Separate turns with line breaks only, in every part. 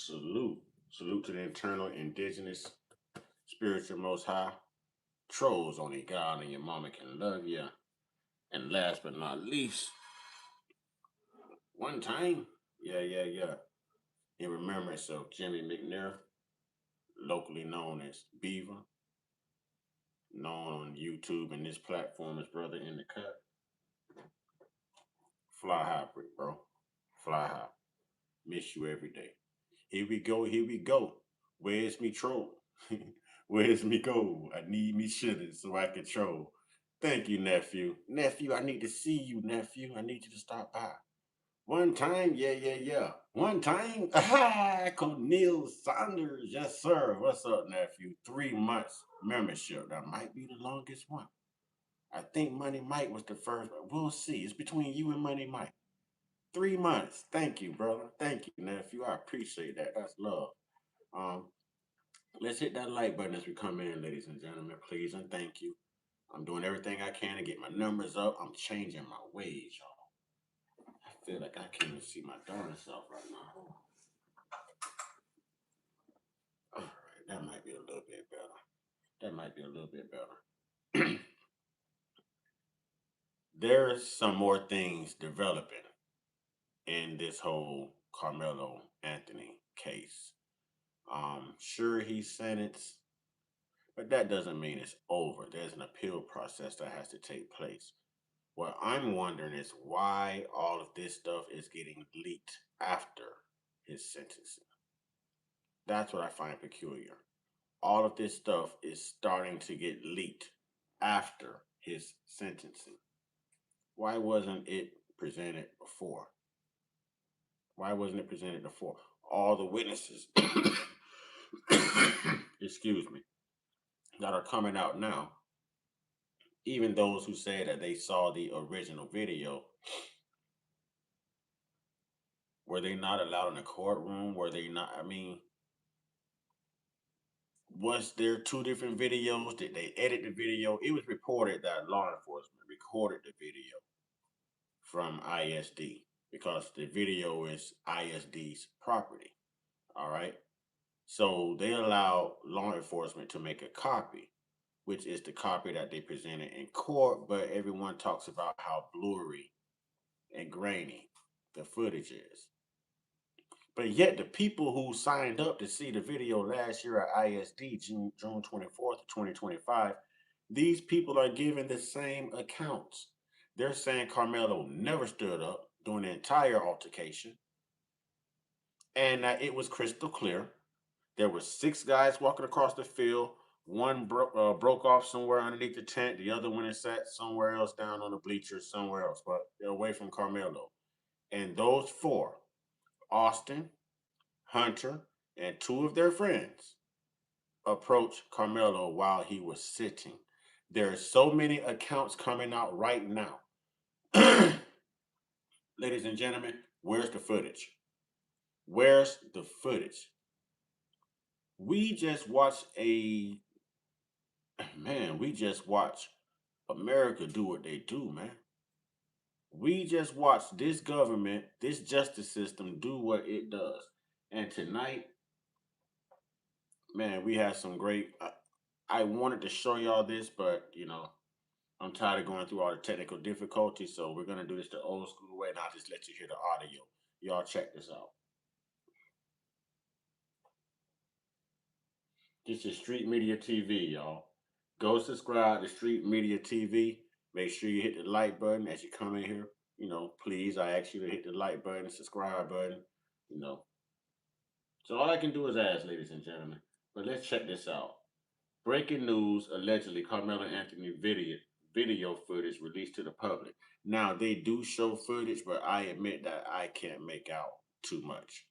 Salute. Salute to the internal indigenous spiritual most high. Trolls only God and your mama can love ya. And last but not least, one time, yeah. In remembrance of Jimmy McNair, locally known as Beaver, known on YouTube and this platform as Brother in the Cut. Fly high, brick, bro. Fly high. Miss you every day. Here we go, here we go. Where's me troll? Where's me go? I need me shitting so I can troll. Thank you, nephew. Nephew, I need to see you, nephew. I need you to stop by. One time, yeah. One time, aha, Cornel Saunders, yes, sir. What's up, nephew? 3 months membership. That might be the longest one. I think Money Mike was the first, but we'll see. It's between you and Money Mike. 3 months. Thank you, brother. Thank you, nephew. I appreciate that. That's love. Um, let's hit that like button as we come in, ladies and gentlemen. Please and thank you. I'm doing everything I can to get my numbers up. I'm changing my ways, y'all. I feel like I can't even see my darn self right now. All right, that might be a little bit better. That might be a little bit better. There's some more things developing in this whole Carmelo Anthony case. Sure, he's sentenced, but that doesn't mean it's over. There's an appeal process that has to take place. What I'm wondering is why all of this stuff is getting leaked after his sentencing. That's what I find peculiar. All of this stuff is starting to get leaked after his sentencing. Why wasn't it presented before? Why wasn't it presented before? All the witnesses, excuse me, that are coming out now, even those who say that they saw the original video, were they not allowed in the courtroom? Were they not? I mean, was there two different videos? Did they edit the video? It was reported that law enforcement recorded the video from ISD because the video is ISD's property. All right. So they allowed law enforcement to make a copy, which is the copy that they presented in court, but everyone talks about how blurry and grainy the footage is. But yet, the people who signed up to see the video last year at ISD, June 24th, 2025, these people are giving the same accounts. They're saying Carmelo never stood up during the entire altercation and that it was crystal clear. There were six guys walking across the field. One broke off somewhere underneath the tent. The other one is sat somewhere else down on the bleachers, somewhere else, but they're away from Carmelo. And those four, Austin, Hunter, and two of their friends, approached Carmelo while he was sitting. There are so many accounts coming out right now. Ladies and gentlemen, where's the footage? Where's the footage? We just watched we just watched America do what they do, man. We just watched this government, this justice system do what it does. And tonight, man, we had some great. I wanted to show y'all this, but I'm tired of going through all the technical difficulties, so we're gonna do this the old school way, and I'll just let you hear the audio. Y'all check this out. This is Street Media TV, y'all. Go subscribe to Street Media TV. Make sure you hit the like button as you come in here. Please, I ask you to hit the like button, subscribe button. You know, so all I can do is ask, ladies and gentlemen. But let's check this out. Breaking news: allegedly, Carmelo Anthony video footage released to the public. Now they do show footage, but I admit that I can't make out too much.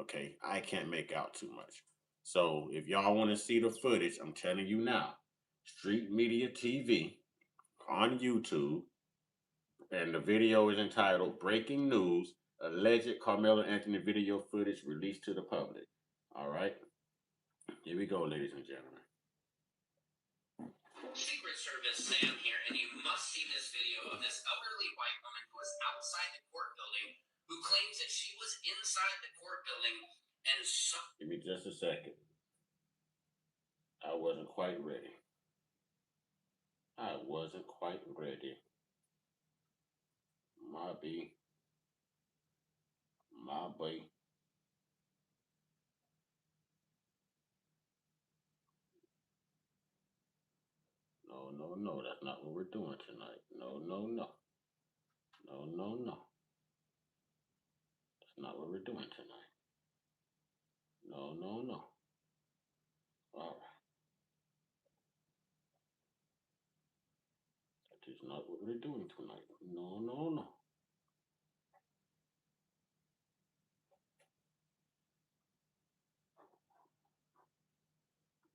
Okay, I can't make out too much. So if y'all want to see the footage, I'm telling you now, Street Media TV on YouTube, and the video is entitled "Breaking News: Alleged Carmelo Anthony video footage released to the public." All right, here we go, ladies and gentlemen. Secret Service Sam here, and you must see this video of this elderly white woman who was outside the court building, who claims that she was inside the court building And so, give me just a second. I wasn't quite ready. I wasn't quite ready. My B, my boy. No, no, no. That's not what we're doing tonight. No, no, no. No, no, no. That's not what we're doing tonight. No, no, no. All right. That is not what we're doing tonight. No, no, no.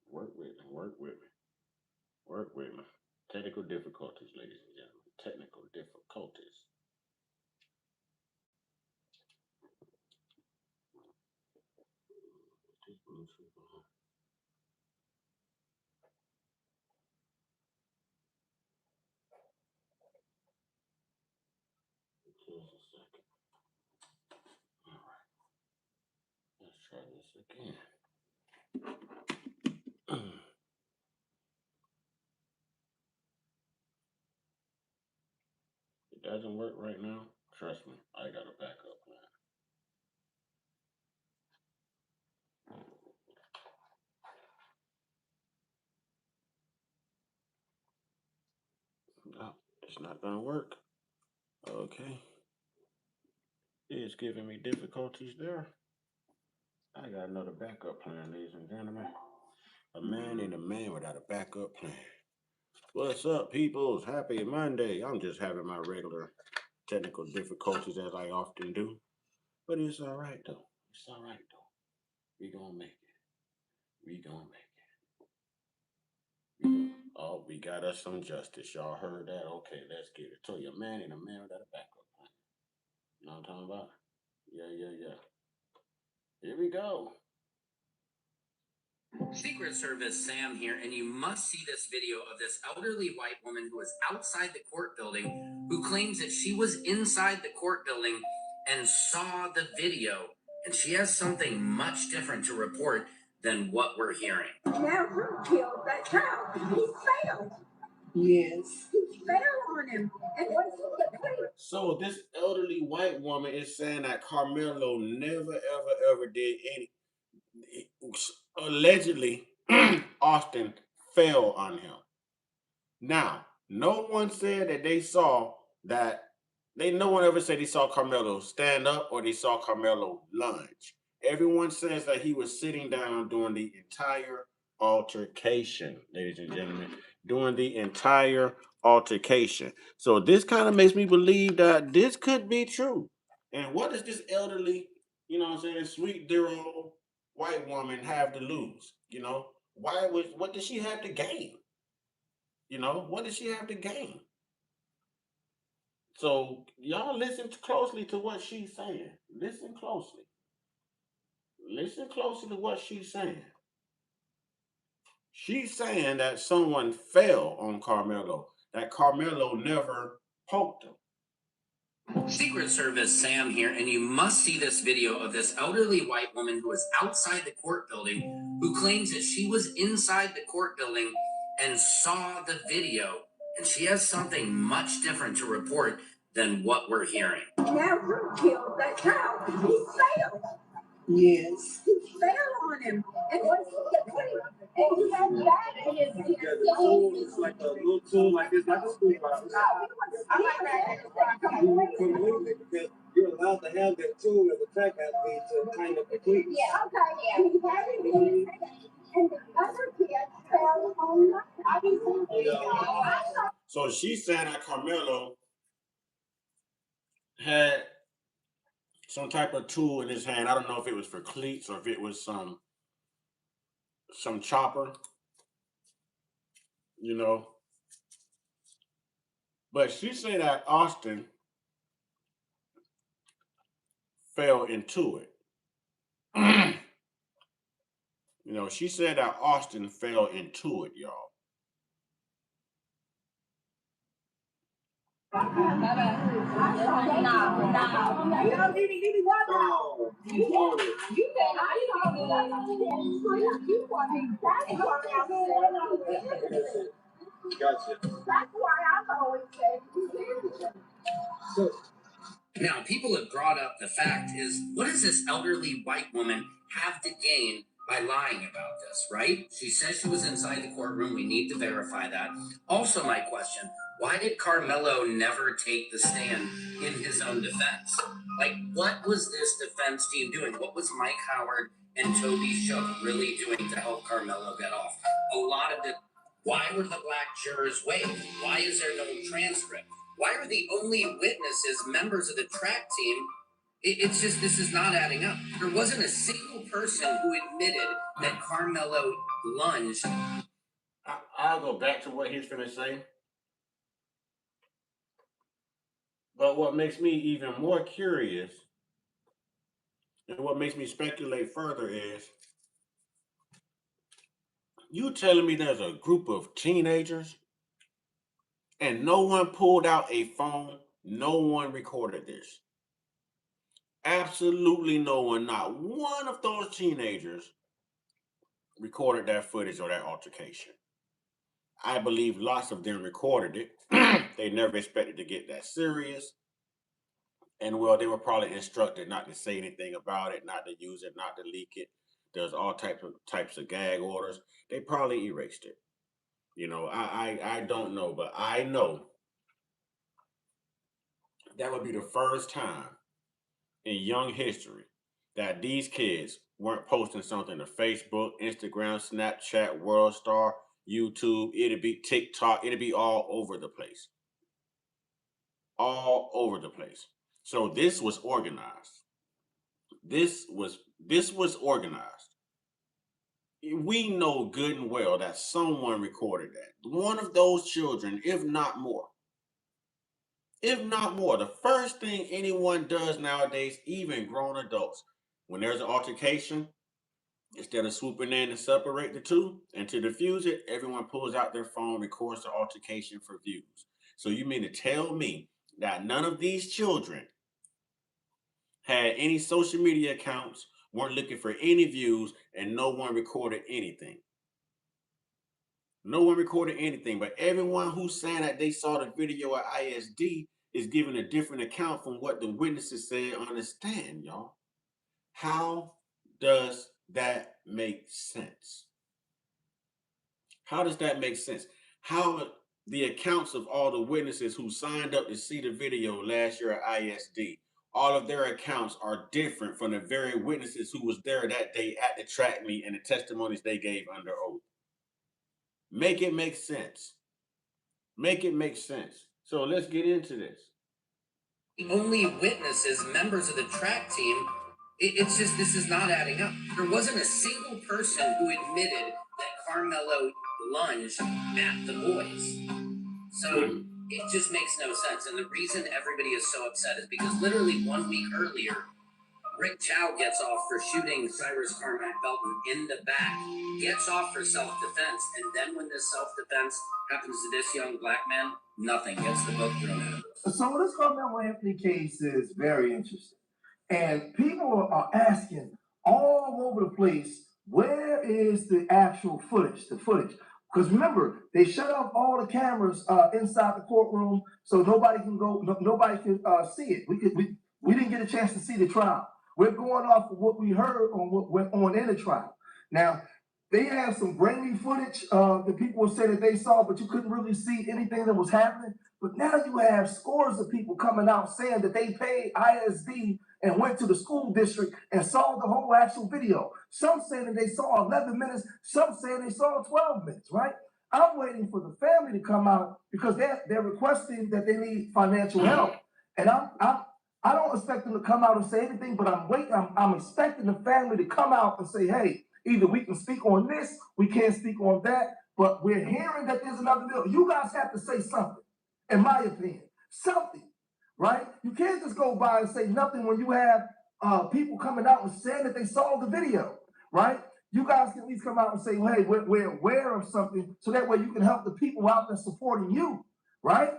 Work with me. Work with me. Work with me. Technical difficulties, ladies and gentlemen. Technical difficulties. Just a second. All right. Let's try this again. It doesn't work right now. Trust me, I got a backup plan. No, it's not gonna work. Okay. It's giving me difficulties there. I got another backup plan, ladies and gentlemen. A man ain't a man without a backup plan. What's up, peoples? Happy Monday. I'm just having my regular technical difficulties as I often do. But it's all right, though. It's all right, though. We gonna make it. We gonna make it. Oh, we got us some justice. Y'all heard that? Okay, let's get it. Tell you, a man ain't a man without a backup plan. You know what I'm talking about? Yeah, yeah, yeah. Here we go. Secret Service Sam here, and you must see this video of this elderly white woman who was outside the court building who claims that she was inside the court building and saw the video. And she has something much different to report than what we're hearing. Now, who killed that child? He fell. Yes. He fell on him. And so this elderly white woman is saying that Carmelo never, ever, ever did any. Allegedly, Austin fell on him. Now, no one said that they saw that. No one ever said he saw Carmelo stand up or they saw Carmelo lunge. Everyone says that he was sitting down during the entire altercation, ladies and gentlemen, during the entire altercation. So this kind of makes me believe that this could be true. And what does this elderly, I'm saying, sweet dear old white woman have to lose? What does she have to gain? What does she have to gain? So y'all listen closely to what she's saying. Listen closely. Listen closely to what she's saying. She's saying that someone fell on Carmelo, that Carmelo never poked him. Secret Service Sam here, and you must see this video of this elderly white woman who was outside the court building who claims that she was inside the court building and saw the video. And she has something much different to report than what we're hearing. Now, who killed that child? He fell. Yes. He fell on him. And he had that in his hand. Yeah, the tool is like a little tool, like this, like a screwdriver. I like that. Because you're allowed to have that tool as a track athlete to kind of complete. Yeah, okay, yeah. He had it in his hand. And the other kid fell on the obviously. So she's saying that Carmelo had some type of tool in his hand. I don't know if it was for cleats or if it was some chopper, you know. But she said that Austin fell into it. She said that Austin fell into it, y'all.
Now, people have brought up the fact is, what does this elderly white woman have to gain by lying about this, right? She says she was inside the courtroom. We need to verify that. Also, my question, why did Karmelo never take the stand in his own defense? Like, what was this defense team doing? What was Mike Howard and Toby Shook really doing to help Karmelo get off? A lot of the, why were the black jurors waived? Why is there no transcript? Why are the only witnesses members of the track team? It's just, this is not adding up. There wasn't a single person who admitted that Karmelo lunged.
I'll go back to what he's finna say. But what makes me even more curious and what makes me speculate further is you telling me there's a group of teenagers and no one pulled out a phone, no one recorded this. Absolutely no one, not one of those teenagers recorded that footage or that altercation. I believe lots of them recorded it. They never expected to get that serious. And well, they were probably instructed not to say anything about it, not to use it, not to leak it. There's all types of gag orders. They probably erased it. You know, I don't know, but I know that would be the first time in young history that these kids weren't posting something to Facebook, Instagram, Snapchat, WorldStar, YouTube. It'd be TikTok. It'd be all over the place. All over the place. So this was organized. This was organized. We know good and well that someone recorded that. One of those children, if not more. If not more, the first thing anyone does nowadays, even grown adults, when there's an altercation, instead of swooping in to separate the two and to diffuse it, everyone pulls out their phone, records the altercation for views. So you mean to tell me that none of these children had any social media accounts, weren't looking for any views, and no one recorded anything? No one recorded anything, but everyone who's saying that they saw the video at ISD is giving a different account from what the witnesses said on the stand, y'all. How does that make sense? How does that make sense? How the accounts of all the witnesses who signed up to see the video last year at ISD, all of their accounts are different from the very witnesses who was there that day at the track meet and the testimonies they gave under oath. Make it make sense. Make it make sense. So let's get into this.
The only witnesses, members of the track team, it's just, this is not adding up. There wasn't a single person who admitted that Karmelo lunged at the boys. So it just makes no sense. And the reason everybody is so upset is because literally 1 week earlier, Rick Chow gets off for shooting Cyrus Carmack Belton in the back, gets off for self-defense, and then when this self-defense happens to this young black man, nothing, gets the book thrown at him.
So this Carmelo Anthony case is very interesting. And people are asking all over the place, where is the actual footage, the footage? Because remember, they shut off all the cameras inside the courtroom, so nobody can go, nobody can see it. We didn't get a chance to see the trial. We're going off of what we heard on what went on in the trial. Now, they have some grainy footage that people said that they saw, but you couldn't really see anything that was happening. But now you have scores of people coming out saying that they paid ISD and went to the school district and saw the whole actual video. Some saying that they saw 11 minutes, some saying they saw 12 minutes, right? I'm waiting for the family to come out because they're requesting that they need financial help. And I don't expect them to come out and say anything, but I'm expecting the family to come out and say, hey, either we can speak on this, we can't speak on that, but we're hearing that there's another video. You guys have to say something, in my opinion, something, right? You can't just go by and say nothing when you have people coming out and saying that they saw the video, right? You guys can at least come out and say, well, hey, we're aware of something, so that way you can help the people out there supporting you, right?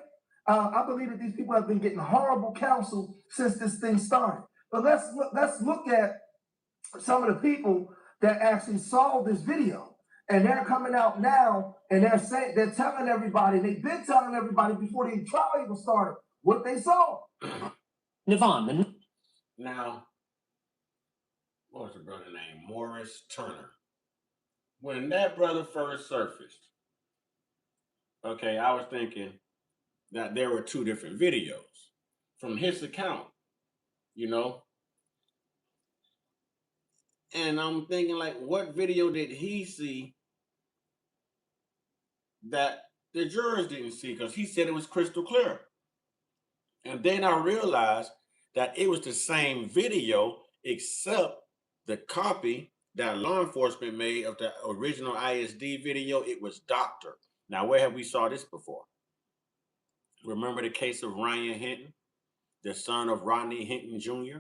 I believe that these people have been getting horrible counsel since this thing started. But let's look at some of the people that actually saw this video. And they're coming out now and they're telling everybody, they've been telling everybody before the trial even started what they saw.
Navon.
Now, what was the brother name? Morris Turner. When that brother first surfaced, okay, I was thinking that there were two different videos from his account, you know? And I'm thinking, like, what video did he see that the jurors didn't see? Because he said it was crystal clear. And then I realized that it was the same video, except the copy that law enforcement made of the original ISD video, it was doctored. Now, where have we saw this before? Remember the case of Ryan Hinton, the son of Rodney Hinton Jr.?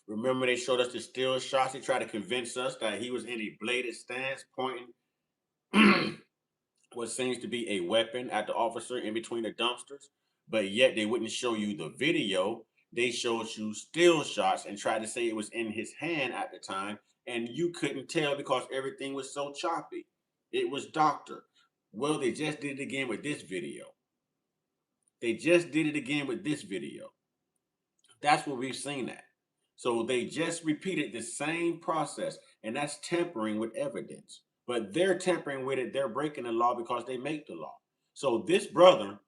Remember they showed us the still shots. They tried to convince us that he was in a bladed stance, pointing what seems to be a weapon at the officer in between the dumpsters, but yet they wouldn't show you the video. They showed you still shots and tried to say it was in his hand at the time, and you couldn't tell because everything was so choppy. It was doctored. Well, they just did it again with this video. They just did it again with this video. That's what we've seen at. So they just repeated the same process, and that's tampering with evidence. But they're tampering with it. They're breaking the law because they make the law. So this brother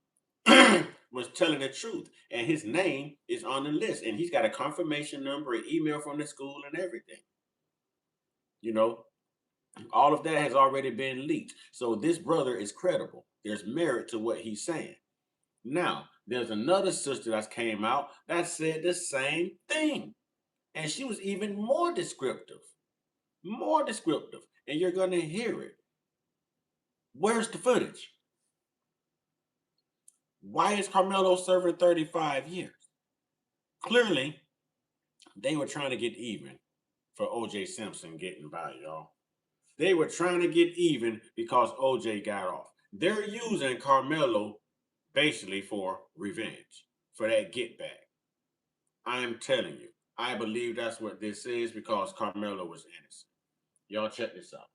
was telling the truth, and his name is on the list, and he's got a confirmation number, an email from the school, and everything. You know, all of that has already been leaked. So this brother is credible. There's merit to what he's saying. Now, there's another sister that came out that said the same thing. And she was even more descriptive. More descriptive. And you're going to hear it. Where's the footage? Why is Karmelo serving 35 years? Clearly, they were trying to get even for O.J. Simpson getting by, y'all. They were trying to get even because O.J. got off. They're using Karmelo basically for revenge, for that get back. I am telling you, I believe that's what this is because Karmelo was innocent. Y'all check this out.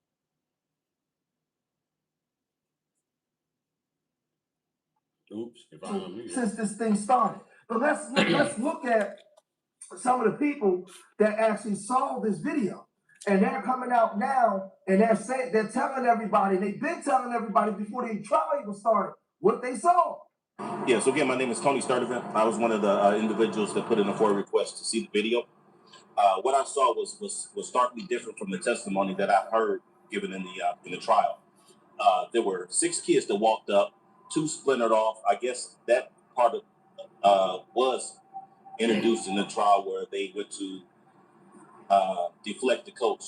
Oops, if I unmute.
Since this thing started. But let's look at some of the people that actually saw this video. And they're coming out now and they're telling everybody, they've been telling everybody before the trial even started what they saw.
Yeah, so again, my name is Tony Sturdivant. I was one of the individuals that put in a FOIA request to see the video. What I saw was starkly different from the testimony that I heard given in the trial. There were 6 kids that walked up, 2 splintered off. I guess that part of was introduced in the trial where they went to deflect the coach.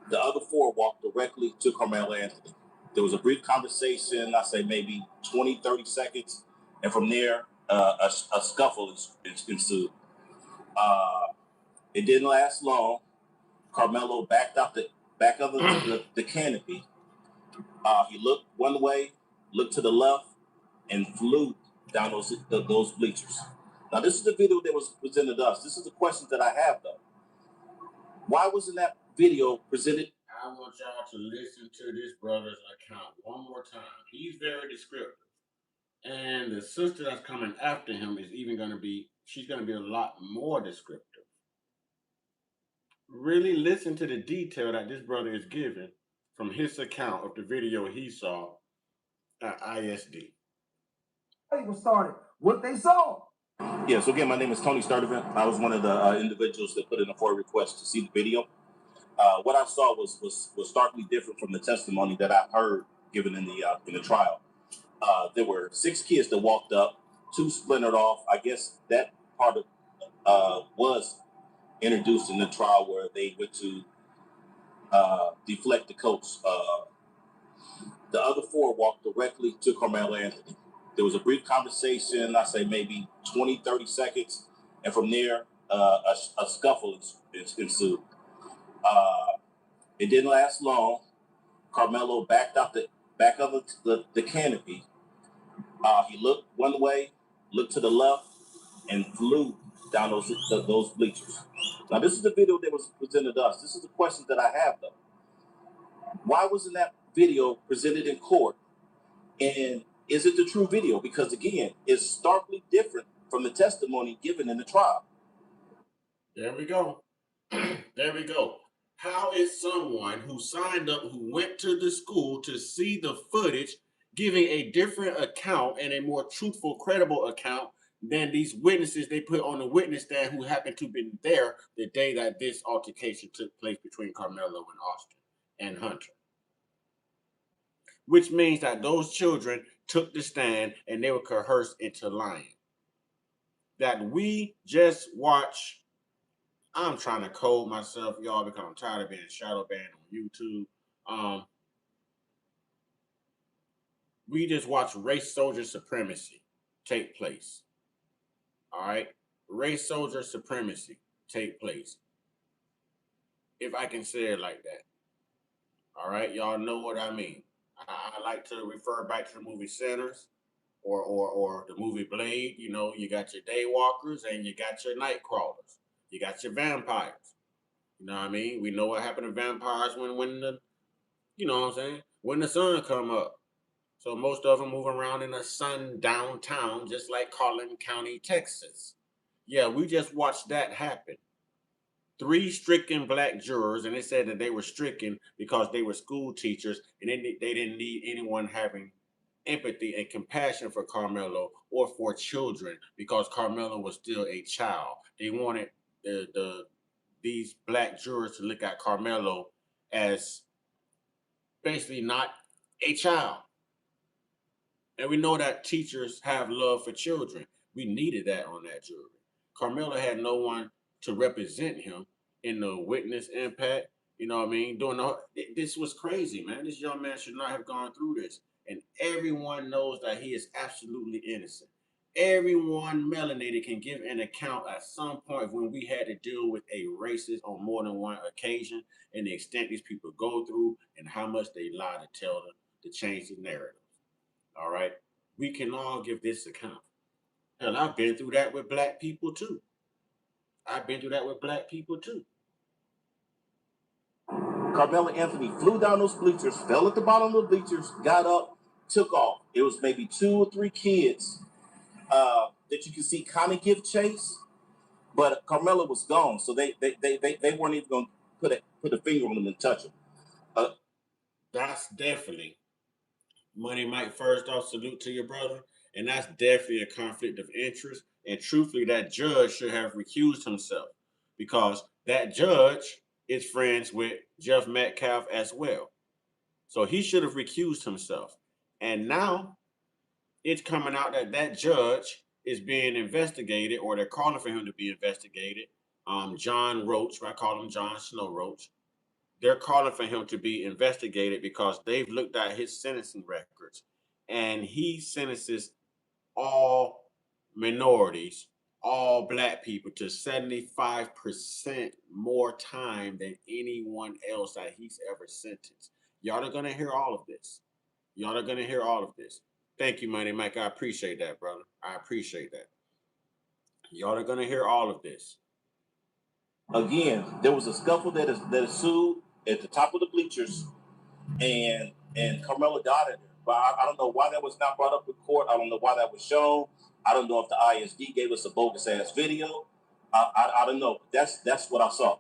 The other 4 walked directly to Karmelo Anthony. There was a brief conversation, I say maybe 20, 30 seconds. And from there, a scuffle ensued. It didn't last long. Karmelo backed out the canopy. He looked one way, looked to the left, and flew down those bleachers. Now, this is the video that was presented to us. This is the questions that I have, though. Why wasn't that video presented?
I want y'all to listen to this brother's account one more time. He's very descriptive. And the sister that's coming after him is even going to be, she's going to be a lot more descriptive. Really listen to the detail that this brother is giving from his account of the video he saw at ISD.
Even started what they saw.
Yeah, so again, my name is Tony Sturdivant. I was one of the individuals that put in a FOIA request to see the video. What I saw was starkly different from the testimony that I heard given in the trial. There were 6 kids that walked up, 2 splintered off. I guess that part of was introduced in the trial where they went to deflect the coach. The other 4 walked directly to Karmelo Anthony. There was a brief conversation, I say maybe 20, 30 seconds. And from there, a scuffle ensued. It didn't last long. Karmelo backed out the canopy. He looked one way, looked to the left, and flew down those bleachers. Now, this is the video that was presented to us. This is the question that I have, though. Why wasn't that video presented in court? And is it the true video? Because, again, it's starkly different from the testimony given in the trial.
There we go. There we go. How is someone who signed up, who went to the school to see the footage, giving a different account and a more truthful, credible account than these witnesses they put on the witness stand who happened to have been there the day that this altercation took place between Karmelo and Austin and Hunter? Which means that those children took the stand and they were coerced into lying. That we just watch. I'm trying to code myself, y'all, because I'm tired of being shadow banned on YouTube. We just watch race soldier supremacy take place. All right? Race soldier supremacy take place. If I can say it like that. All right? Y'all know what I mean. I like to refer back to the movie Sinners or the movie Blade. You know, you got your daywalkers and you got your night crawlers. You got your vampires. You know what I mean? We know what happened to vampires when the, you know what I'm saying, when the sun come up. So most of them move around in the sun downtown, just like Collin County, Texas. Yeah, we just watched that happen. 3 stricken black jurors, and they said that they were stricken because they were school teachers and they didn't need anyone having empathy and compassion for Karmelo or for children because Karmelo was still a child. They wanted these black jurors to look at Karmelo as basically not a child. And we know that teachers have love for children. We needed that on that jury. Karmelo had no one to represent him in the witness impact. You know what I mean? This was crazy, man. This young man should not have gone through this. And everyone knows that he is absolutely innocent. Everyone melanated can give an account at some point when we had to deal with a racist on more than one occasion and the extent these people go through and how much they lie to tell them to change the narrative. All right. We can all give this account. Hell, I've been through that with black people too. I've been through that with black people too.
Karmelo Anthony flew down those bleachers, fell at the bottom of the bleachers, got up, took off. It was maybe 2 or 3 kids that you can see kind of give chase, but Karmelo was gone, so they weren't even going to put a finger on him and touch him.
That's definitely Money Mike. First off, salute to your brother, and that's definitely a conflict of interest. And truthfully, that judge should have recused himself because that judge is friends with Jeff Metcalf as well. So he should have recused himself. And now it's coming out that that judge is being investigated, or they're calling for him to be investigated. John Roach, I call him John Snow Roach. They're calling for him to be investigated because they've looked at his sentencing records, and he sentences all minorities, all black people to 75% more time than anyone else that he's ever sentenced. Y'all are gonna hear all of this. Y'all are gonna hear all of this. Thank you, Money Mike. I appreciate that, brother. I appreciate that. Y'all are gonna hear all of this.
Again, there was a scuffle that ensued at the top of the bleachers, and Karmelo got it. But I don't know why that was not brought up in court. I don't know why that was shown. I don't know if the ISD gave us a bogus ass video. I don't know. That's what I saw.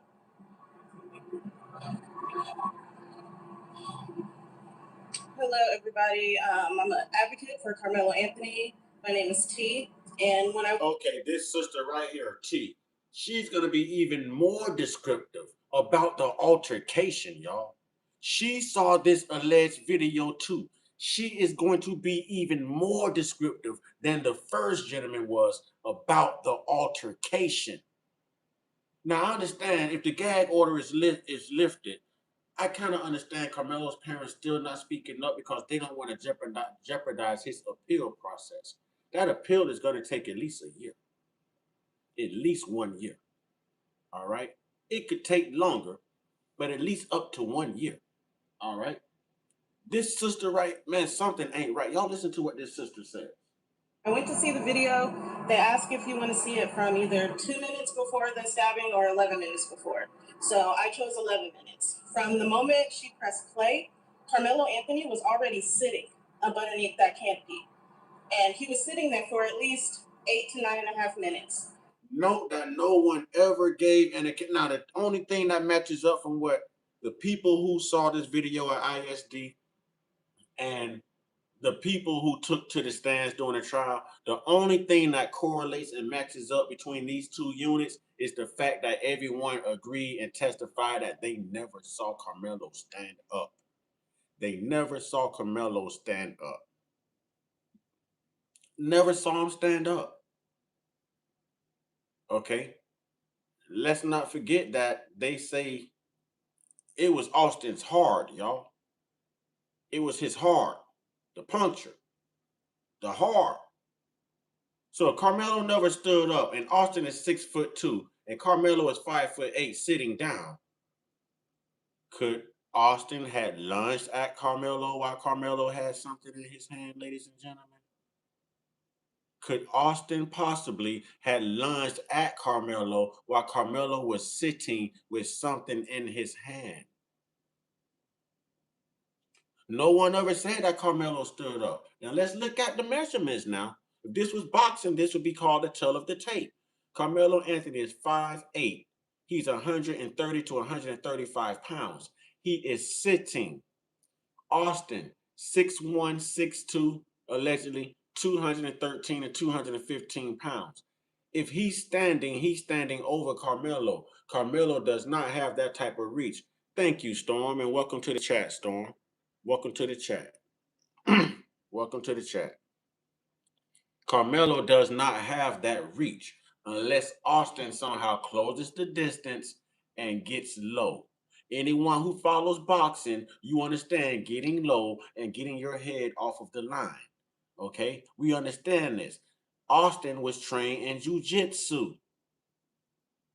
Hello, everybody. I'm an advocate for Karmelo Anthony. My name is T. And when I
Okay, this sister right here, T, she's gonna be even more descriptive about the altercation, y'all. She saw this alleged video too. She is going to be even more descriptive than the first gentleman was about the altercation. Now, I understand if the gag order is lifted, I kind of understand Carmelo's parents still not speaking up because they don't want to jeopardize his appeal process. That appeal is going to take at least a year, at least 1 year. All right. It could take longer, but at least up to 1 year. All right. This sister, right, man, something ain't right. Y'all listen to what this sister said.
I went to see the video. They ask if you want to see it from either 2 minutes before the stabbing or 11 minutes before. So I chose 11 minutes. From the moment she pressed play, Carmelo Anthony was already sitting up underneath that canopy. And he was sitting there for at least 8 to 9.5 minutes.
Note that no one ever gave an account. Now, the only thing that matches up from what the people who saw this video at ISD and the people who took to the stands during the trial, the only thing that correlates and matches up between these two units is the fact that everyone agreed and testified that they never saw Carmelo stand up. They never saw Carmelo stand up. Never saw him stand up. Okay? Let's not forget that they say it was Austin's hard, y'all. It was his hard, the puncture, the hard. So if Carmelo never stood up, and Austin is 6'2", and Carmelo is 5'8", sitting down, could Austin had lunged at Carmelo while Carmelo had something in his hand, ladies and gentlemen? Could Austin possibly had lunged at Carmelo while Carmelo was sitting with something in his hand? No one ever said that Carmelo stood up. Now let's look at the measurements now. If this was boxing, this would be called the tell of the tape. Carmelo Anthony is 5'8". He's 130 to 135 pounds. He is sitting. Austin, 6'1", 6'2", allegedly 213 to 215 pounds. If he's standing over Carmelo. Carmelo does not have that type of reach. Thank you, Storm, and welcome to the chat, Storm. Welcome to the chat. Welcome to the chat. Carmelo does not have that reach unless Austin somehow closes the distance and gets low. Anyone who follows boxing, you understand getting low and getting your head off of the line. Okay? We understand this. Austin was trained in jiu-jitsu.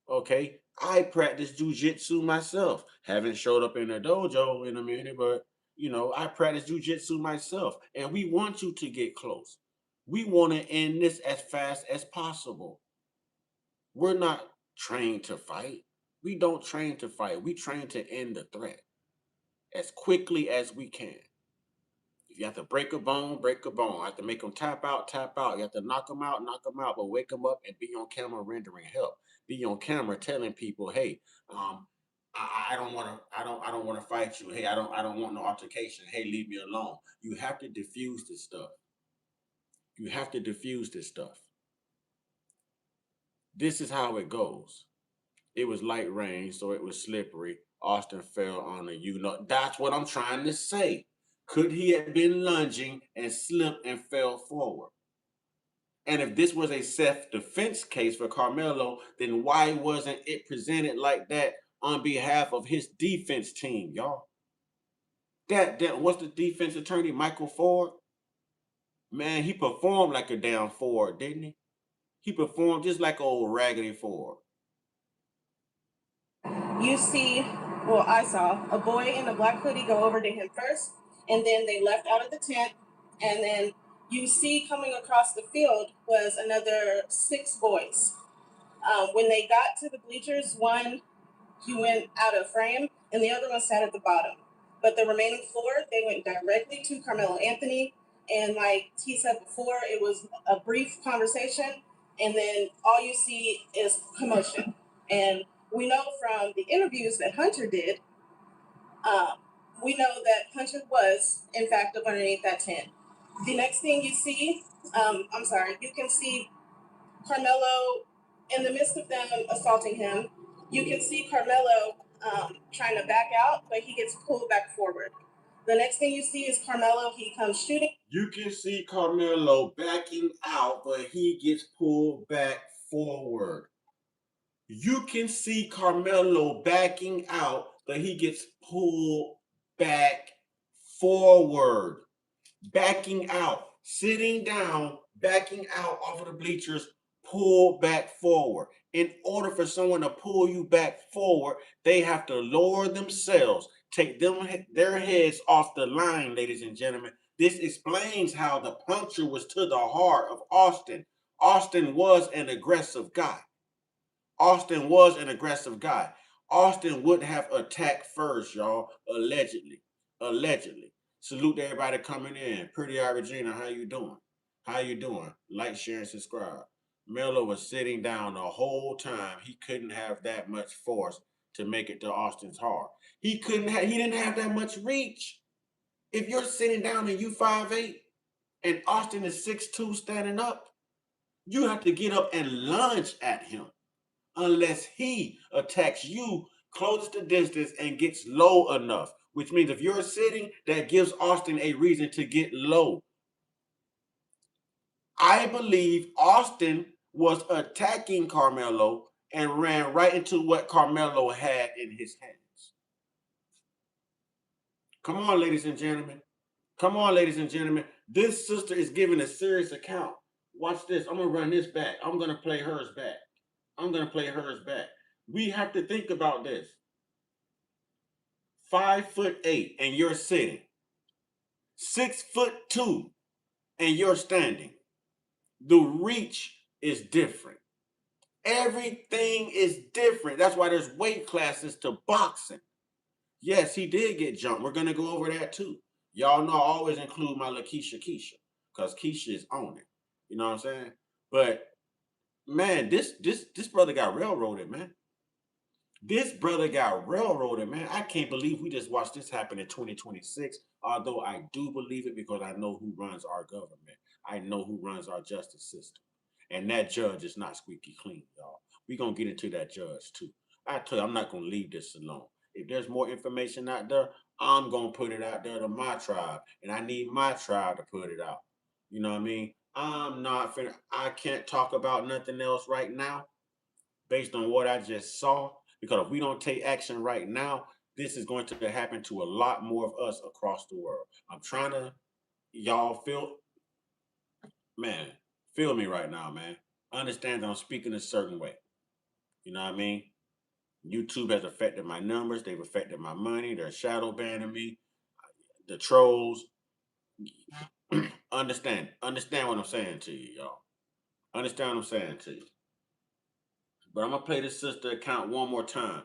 Okay? I practice jiu-jitsu myself. Haven't showed up in a dojo in a minute, but I practice jiu-jitsu myself. And we want you to get close. We want to end this as fast as possible. We're not trained to fight. We don't train to fight. We train to end the threat as quickly as we can. If you have to break a bone, break a bone. You have to make them tap out, tap out. You have to knock them out, but wake them up and be on camera rendering help. Be on camera telling people, hey, I don't want to, I don't want to fight you. Hey, I don't want no altercation. Hey, leave me alone. You have to diffuse this stuff. You have to diffuse this stuff. This is how it goes. It was light rain, so it was slippery. Austin fell on a That's what I'm trying to say. Could he have been lunging and slipped and fell forward? And if this was a self-defense case for Carmelo, then why wasn't it presented like that on behalf of his defense team, y'all? That what's the defense attorney, Michael Ford? Man, he performed like a damn Ford, didn't he? He performed just like old Raggedy Ford.
You see, well, I saw a boy in a black hoodie go over to him first, and then they left out of the tent, and then you see coming across the field was another 6 boys. When they got to the bleachers, one, he went out of frame, and the other one sat at the bottom. But the remaining 4, they went directly to Carmelo Anthony, and like T said before, it was a brief conversation, and then all you see is commotion. And we know from the interviews that Hunter did, we know that Hunter was, in fact, up underneath that tent. The next thing you see, you can see Carmelo in the midst of them assaulting him. You can see Carmelo trying to back out, but he gets pulled back forward. The next thing you see is Carmelo, he comes shooting.
You can see Carmelo backing out, but he gets pulled back forward. You can see Carmelo backing out, but he gets pulled back forward. Backing out, sitting down, backing out off of the bleachers, pull back forward. In order for someone to pull you back forward, they have to lower themselves, take their heads off the line, ladies and gentlemen, This explains how the puncture was to the heart of Austin. Austin was an aggressive guy. Austin was an aggressive guy. Austin would have attacked first, y'all. Allegedly. Allegedly. Salute to everybody coming in. Pretty Eye Regina, how you doing? How you doing? Like, share, and subscribe. Melo was sitting down the whole time. He couldn't have that much force to make it to Austin's heart. He didn't have that much reach. If you're sitting down and you 5'8" and Austin is 6'2" standing up, you have to get up and lunge at him unless he attacks you, closes the distance, and gets low enough. Which means if you're sitting, that gives Austin a reason to get low. I believe Austin was attacking Karmelo and ran right into what Karmelo had in his hands. Come on, ladies and gentlemen. Come on, ladies and gentlemen. This sister is giving a serious account. Watch this. I'm going to run this back. I'm going to play hers back. I'm going to play hers back. We have to think about this. 5'8" and you're sitting. 6'2" and you're standing. The reach is different. Everything is different. That's why there's weight classes to boxing. Yes, he did get jumped. We're going to go over that too. Y'all know I always include my Lakeisha Keisha because Keisha is on it. You know what I'm saying? But man, this brother got railroaded, man. This brother got railroaded, man. I can't believe we just watched this happen in 2026. Although I do believe it because I know who runs our government. I know who runs our justice system. And that judge is not squeaky clean, y'all. We're going to get into that judge too. I tell you, I'm not going to leave this alone. If there's more information out there, I'm going to put it out there to my tribe. And I need my tribe to put it out. You know what I mean? I can't talk about nothing else right now based on what I just saw. Because if we don't take action right now, this is going to happen to a lot more of us across the world. I'm trying to, y'all feel me right now, man. Understand that I'm speaking a certain way. You know what I mean? YouTube has affected my numbers. They've affected my money. They're shadow banning me. The trolls. Understand what I'm saying to you, y'all. Understand what I'm saying to you. But I'm going to play this sister account one more time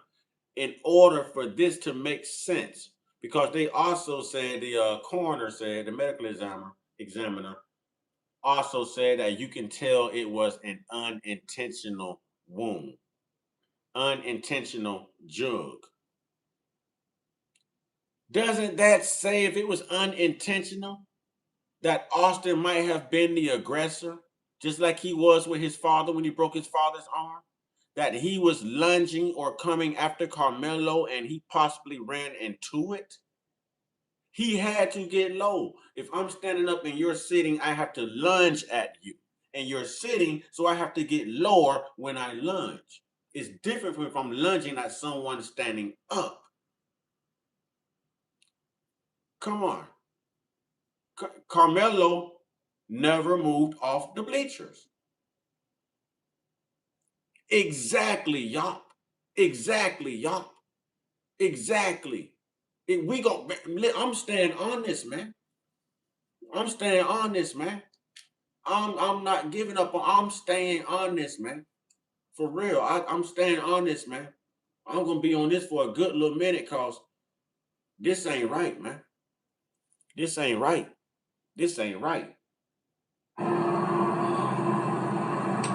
in order for this to make sense. Because they also said, the coroner said, the medical examiner also said that you can tell it was an unintentional wound, unintentional jug. Doesn't that say if it was unintentional, that Austin might have been the aggressor, just like he was with his father when he broke his father's arm? That he was lunging or coming after Karmelo and he possibly ran into it? He had to get low. If I'm standing up and you're sitting, I have to lunge at you. And you're sitting, so I have to get lower when I lunge. It's different from if I'm lunging at someone standing up. Come on. Karmelo never moved off the bleachers. Exactly, y'all. Exactly, y'all. Exactly. I'm staying on this, man. I'm staying on this, man. I'm not giving up. I'm staying on this, man. For real. I'm staying on this, man. I'm gonna be on this for a good little minute because this ain't right, man. This ain't right. This ain't right.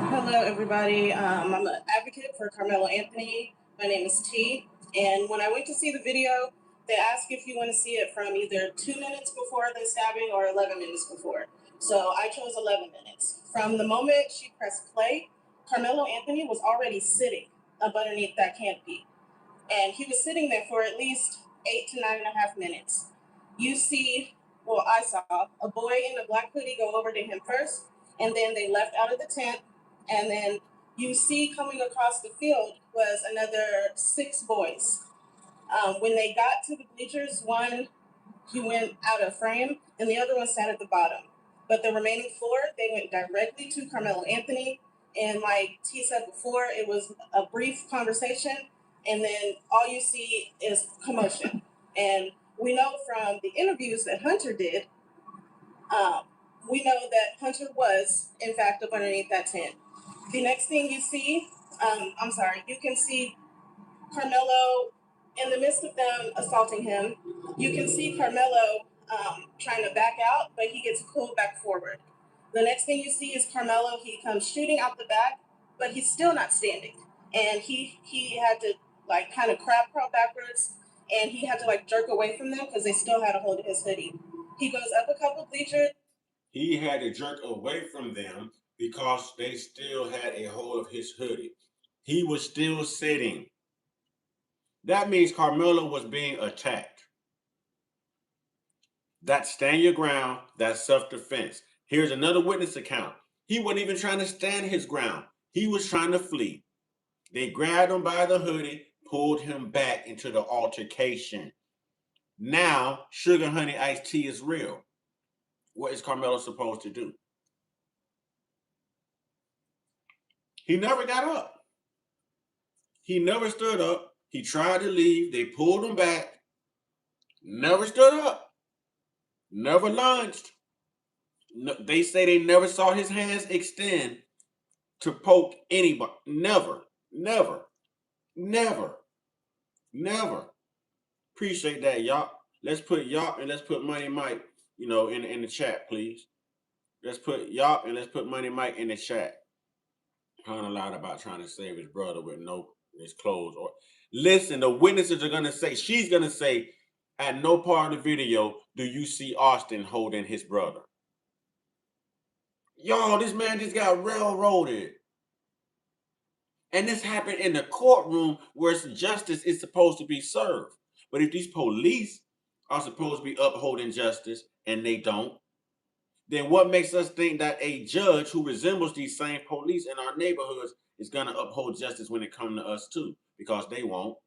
Hello, everybody. I'm an advocate for Karmelo Anthony. My name is T. And when I went to see the video, they ask if you want to see it from either 2 minutes before the stabbing or 11 minutes before. So I chose 11 minutes. From the moment she pressed play, Karmelo Anthony was already sitting up underneath that canopy. And he was sitting there for at least 8 to 9.5 minutes. I saw a boy in a black hoodie go over to him first, and then they left out of the tent, and then you see coming across the field was another 6 boys. When they got to the bleachers, one, he went out of frame, and the other one sat at the bottom. But the remaining 4, they went directly to Karmelo Anthony, and like T said before, it was a brief conversation, and then all you see is commotion. And we know from the interviews that Hunter did We know that Hunter was, in fact, up underneath that tent. The next thing you see, you can see Karmelo in the midst of them assaulting him. You can see Karmelo trying to back out, but he gets pulled back forward. The next thing you see is Karmelo. He comes shooting out the back, but he's still not standing, and he had to like kind of crab crawl backwards, and he had to like jerk away from them because they still had a hold of his hoodie. He goes up a couple bleachers.
He had to jerk away from them because they still had a hold of his hoodie. He was still sitting. That means Karmelo was being attacked. That's stand your ground. That's self-defense. Here's another witness account. He wasn't even trying to stand his ground. He was trying to flee. They grabbed him by the hoodie, pulled him back into the altercation. Now, sugar honey iced tea is real. What is Karmelo supposed to do? He never got up. He never stood up. He tried to leave. They pulled him back. Never stood up. Never lunged. No, they say they never saw his hands extend to poke anybody. Never, never, never, never. Appreciate that, y'all. Let's put y'all and let's put Money Mike, in the chat, please. Let's put y'all and let's put Money Mike in the chat. Talking a lot about trying to save his brother with no his clothes. Or listen, the witnesses are gonna say, she's gonna say, at no part of the video do you see Austin holding his brother. Y'all, this man just got railroaded. And this happened in the courtroom where justice is supposed to be served. But if these police are supposed to be upholding justice and they don't, then what makes us think that a judge who resembles these same police in our neighborhoods is going to uphold justice when it comes to us too? Because they won't.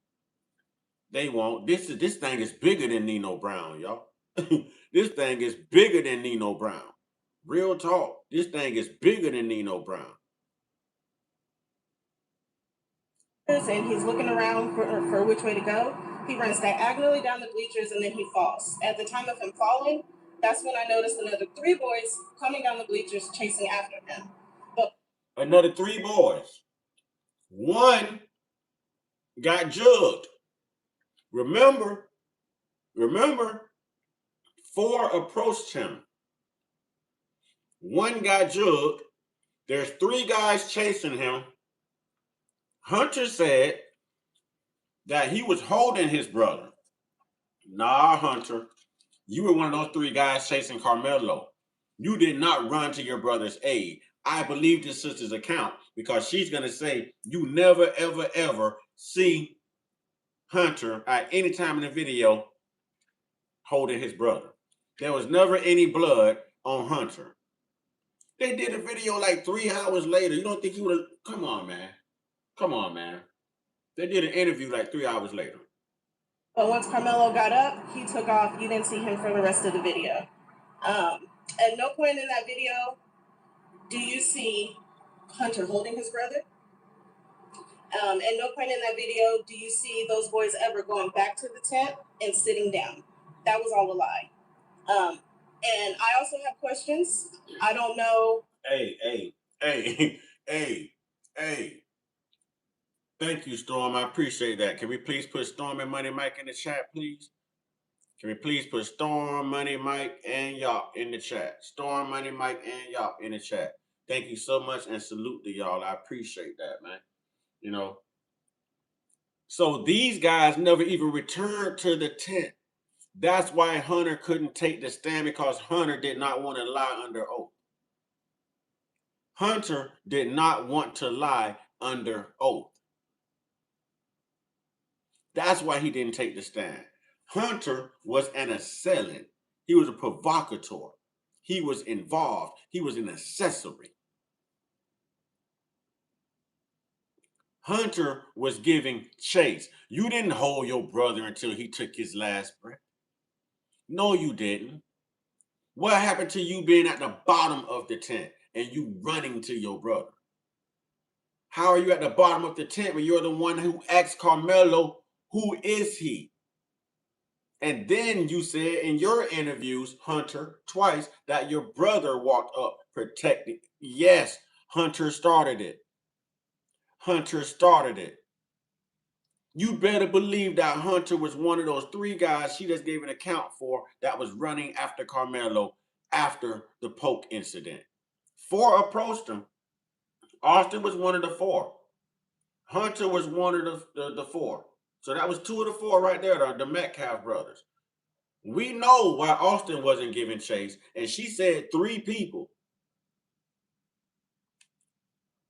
They won't. This thing is bigger than Nino Brown, y'all. This thing is bigger than Nino Brown. Real talk. This thing is bigger than Nino Brown.
And he's looking around for which way to go. He runs diagonally down the bleachers and then he falls. At the time of him falling, that's when I noticed another 3 boys coming down the bleachers chasing after him. But
another 3 boys. One got jugged. Remember, 4 approached him. 1 got jugged. There's 3 guys chasing him. Hunter said that he was holding his brother. Nah, Hunter, you were one of those 3 guys chasing Karmelo. You did not run to your brother's aid. I believe this sister's account because she's going to say you never, ever, ever see Hunter at any time in the video holding his brother. There was never any blood on Hunter. They did a video like 3 hours later. You don't think you would have? Come on, man. Come on, man. They did an interview like 3 hours later.
But once Karmelo got up, he took off. You didn't see him for the rest of the video. At no point in that video do you see Hunter holding his brother. At no point in that video do you see those boys ever going back to the tent and sitting down. That was all a lie. And I also have questions. I don't know.
Hey. Thank you, Storm. I appreciate that. Can we please put Storm and Money Mike in the chat, please? Can we please put Storm, Money Mike, and Yop in the chat? Storm, Money Mike, and Yop in the chat. Thank you so much and salute to y'all. I appreciate that, man. So these guys never even returned to the tent. That's why Hunter couldn't take the stand, because Hunter did not want to lie under oath. Hunter did not want to lie under oath. That's why he didn't take the stand. Hunter was an assailant. He was a provocateur. He was involved. He was an accessory. Hunter was giving chase. You didn't hold your brother until he took his last breath. No, you didn't. What happened to you being at the bottom of the tent and you running to your brother? How are you at the bottom of the tent when you're the one who asked Karmelo, who is he? And then you said in your interviews, Hunter, twice, that your brother walked up protecting. Yes, Hunter started it. Hunter started it. You better believe that Hunter was one of those 3 guys she just gave an account for that was running after Karmelo after the poke incident. 4 approached him. Austin was one of the 4. Hunter was one of the 4. So that was 2 of the 4 right there, the Metcalf brothers. We know why Austin wasn't giving chase, and she said 3 people.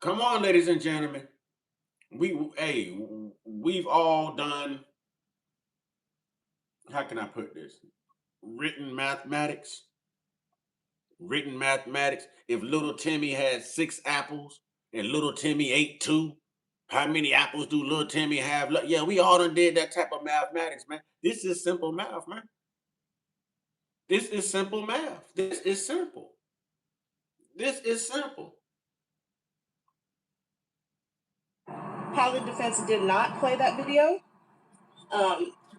Come on, ladies and gentlemen. We've all done, how can I put this? Written mathematics. Written mathematics. If little Timmy had 6 apples and little Timmy ate 2, how many apples do little Timmy have? Yeah, we all done did that type of mathematics, man. This is simple math, man. This is simple math. This is simple. This is simple.
How the defense did not play that video,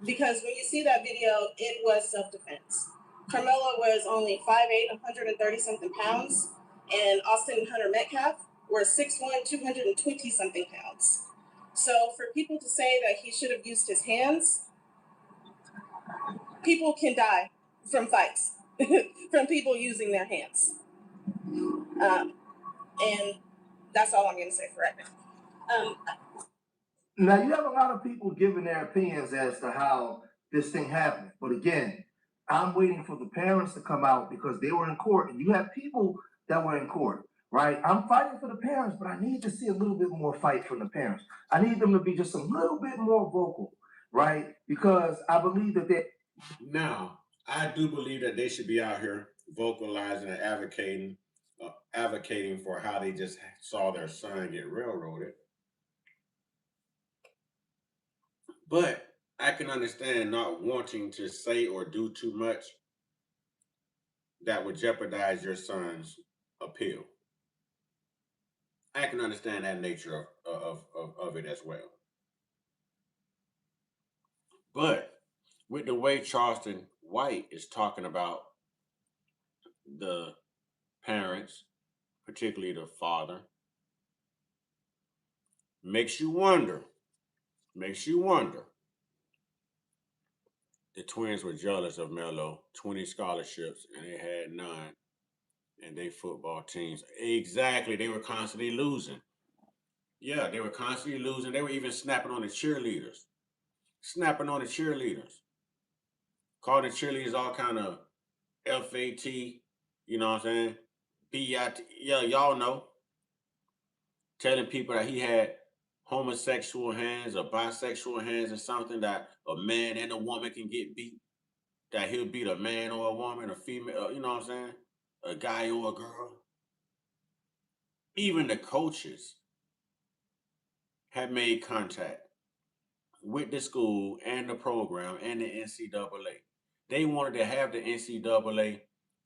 because when you see that video, it was self-defense. Karmelo was only 5'8", 130-something pounds, and Austin and Hunter Metcalf were 6'1", 220-something pounds. So for people to say that he should have used his hands, people can die from fights, from people using their hands. And that's all I'm going to say for right now.
Now, you have a lot of people giving their opinions as to how this thing happened. But again, I'm waiting for the parents to come out because they were in court. And you have people that were in court, right? I'm fighting for the parents, but I need to see a little bit more fight from the parents. I need them to be just a little bit more vocal, right? Because I believe that they...
Now, I do believe that they should be out here vocalizing and advocating for how they just saw their son get railroaded. But I can understand not wanting to say or do too much that would jeopardize your son's appeal. I can understand that nature of it as well. But with the way Charleston White is talking about the parents, particularly the father, makes you wonder. The twins were jealous of Melo, 20 scholarships, and they had none. And they football teams. Exactly. They were constantly losing. Yeah, they were constantly losing. They were even snapping on the cheerleaders. Calling the cheerleaders all kind of FAT, you know what I'm saying? BIT. Yeah, y'all know. Telling people that he had homosexual hands or bisexual hands or something, that a man and a woman can get beat. That he'll beat a man or a woman, a female, you know what I'm saying? A guy or a girl. Even the coaches had made contact with the school and the program and the NCAA. They wanted to have the NCAA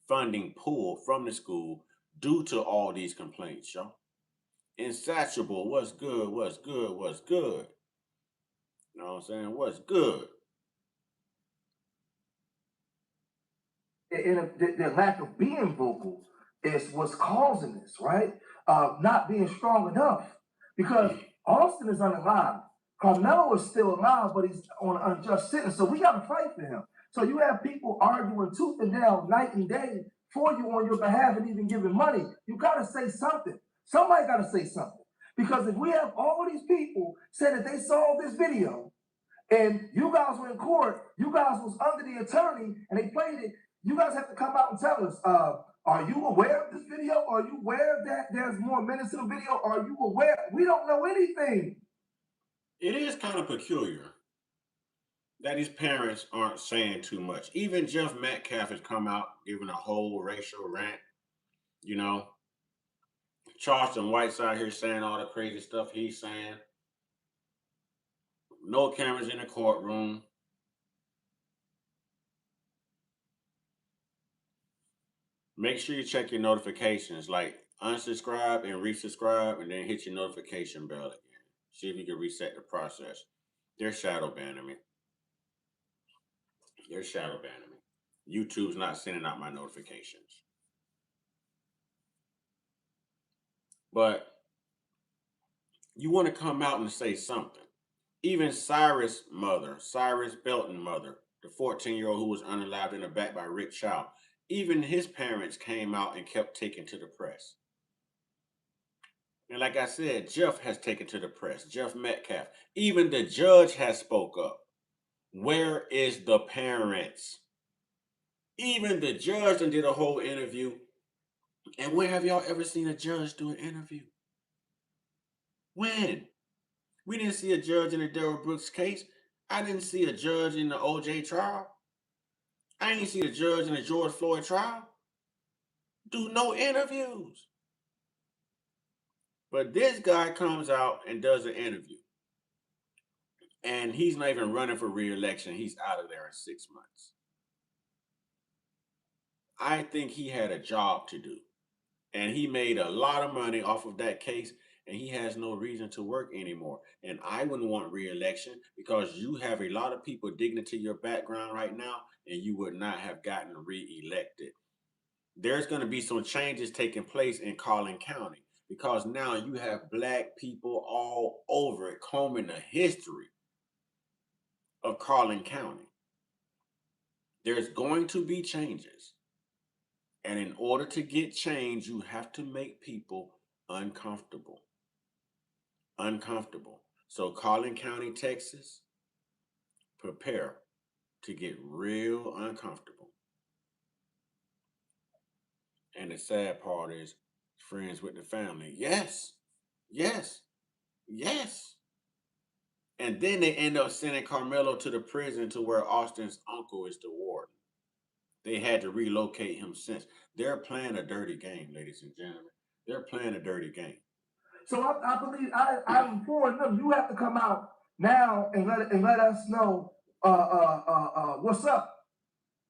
funding pulled from the school due to all these complaints, y'all. Insatiable, what's good, what's good, what's good. You know what I'm saying? What's good?
And the lack of being vocal is what's causing this, right? Not being strong enough. Because Austin is unalive. Karmelo is still alive, but he's on an unjust sentence. So we got to fight for him. So you have people arguing tooth and nail, night and day, for you on your behalf and even giving money. You got to say something. Somebody got to say something. Because if we have all these people say that they saw this video and you guys were in court, you guys was under the attorney and they played it, you guys have to come out and tell us, are you aware of this video? Are you aware that there's more minutes in the video? Are you aware? We don't know anything.
It is kind of peculiar that these parents aren't saying too much. Even Jeff Metcalf has come out giving a whole racial rant. You know, Charleston White's out here saying all the crazy stuff he's saying. No cameras in the courtroom. Make sure you check your notifications, like unsubscribe and resubscribe, and then hit your notification bell again. See if you can reset the process. They're shadow banning me. They're shadow banning me. YouTube's not sending out my notifications. But you want to come out and say something. Even Cyrus' mother, Cyrus Belton mother, the 14-year-old who was unalived in the back by Rick Child, even his parents came out and kept taking to the press. And like I said, Jeff has taken to the press, Jeff Metcalf. Even the judge has spoke up. Where is the parents? Even the judge done did a whole interview. And when have y'all ever seen a judge do an interview? When? We didn't see a judge in the Darrell Brooks case. I didn't see a judge in the OJ trial. I ain't see a judge in the George Floyd trial. Do no interviews. But this guy comes out and does an interview. And he's not even running for re-election. He's out of there in 6 months. I think he had a job to do. And he made a lot of money off of that case, and he has no reason to work anymore. And I wouldn't want re-election because you have a lot of people digging into your background right now, and you would not have gotten re-elected. There's going to be some changes taking place in Collin County because now you have black people all over it combing the history of Collin County. There's going to be changes. And in order to get change, you have to make people uncomfortable. Uncomfortable. So Collin County, Texas, prepare to get real uncomfortable. And the sad part is friends with the family. Yes, yes, yes. And then they end up sending Karmelo to the prison to where Austin's uncle is the warden. They had to relocate him since. They're playing a dirty game, ladies and gentlemen. They're playing a dirty game.
So I believe I'm imploring them. You have to come out now and let us know what's up.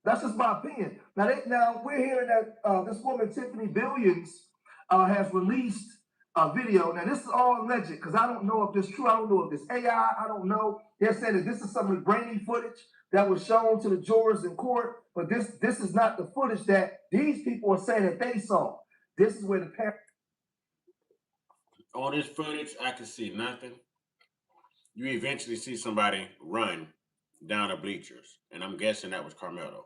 That's just my opinion. Now we're hearing that this woman Tiffany Billions has released a video. Now this is all alleged because I don't know if this is true. I don't know if it's AI. I don't know. They're saying that this is some of the grainy footage that was shown to the jurors in court, but this is not the footage that these people are saying that they saw. This is where the parents.
On this footage, I can see nothing. You eventually see somebody run down the bleachers, and I'm guessing that was Karmelo.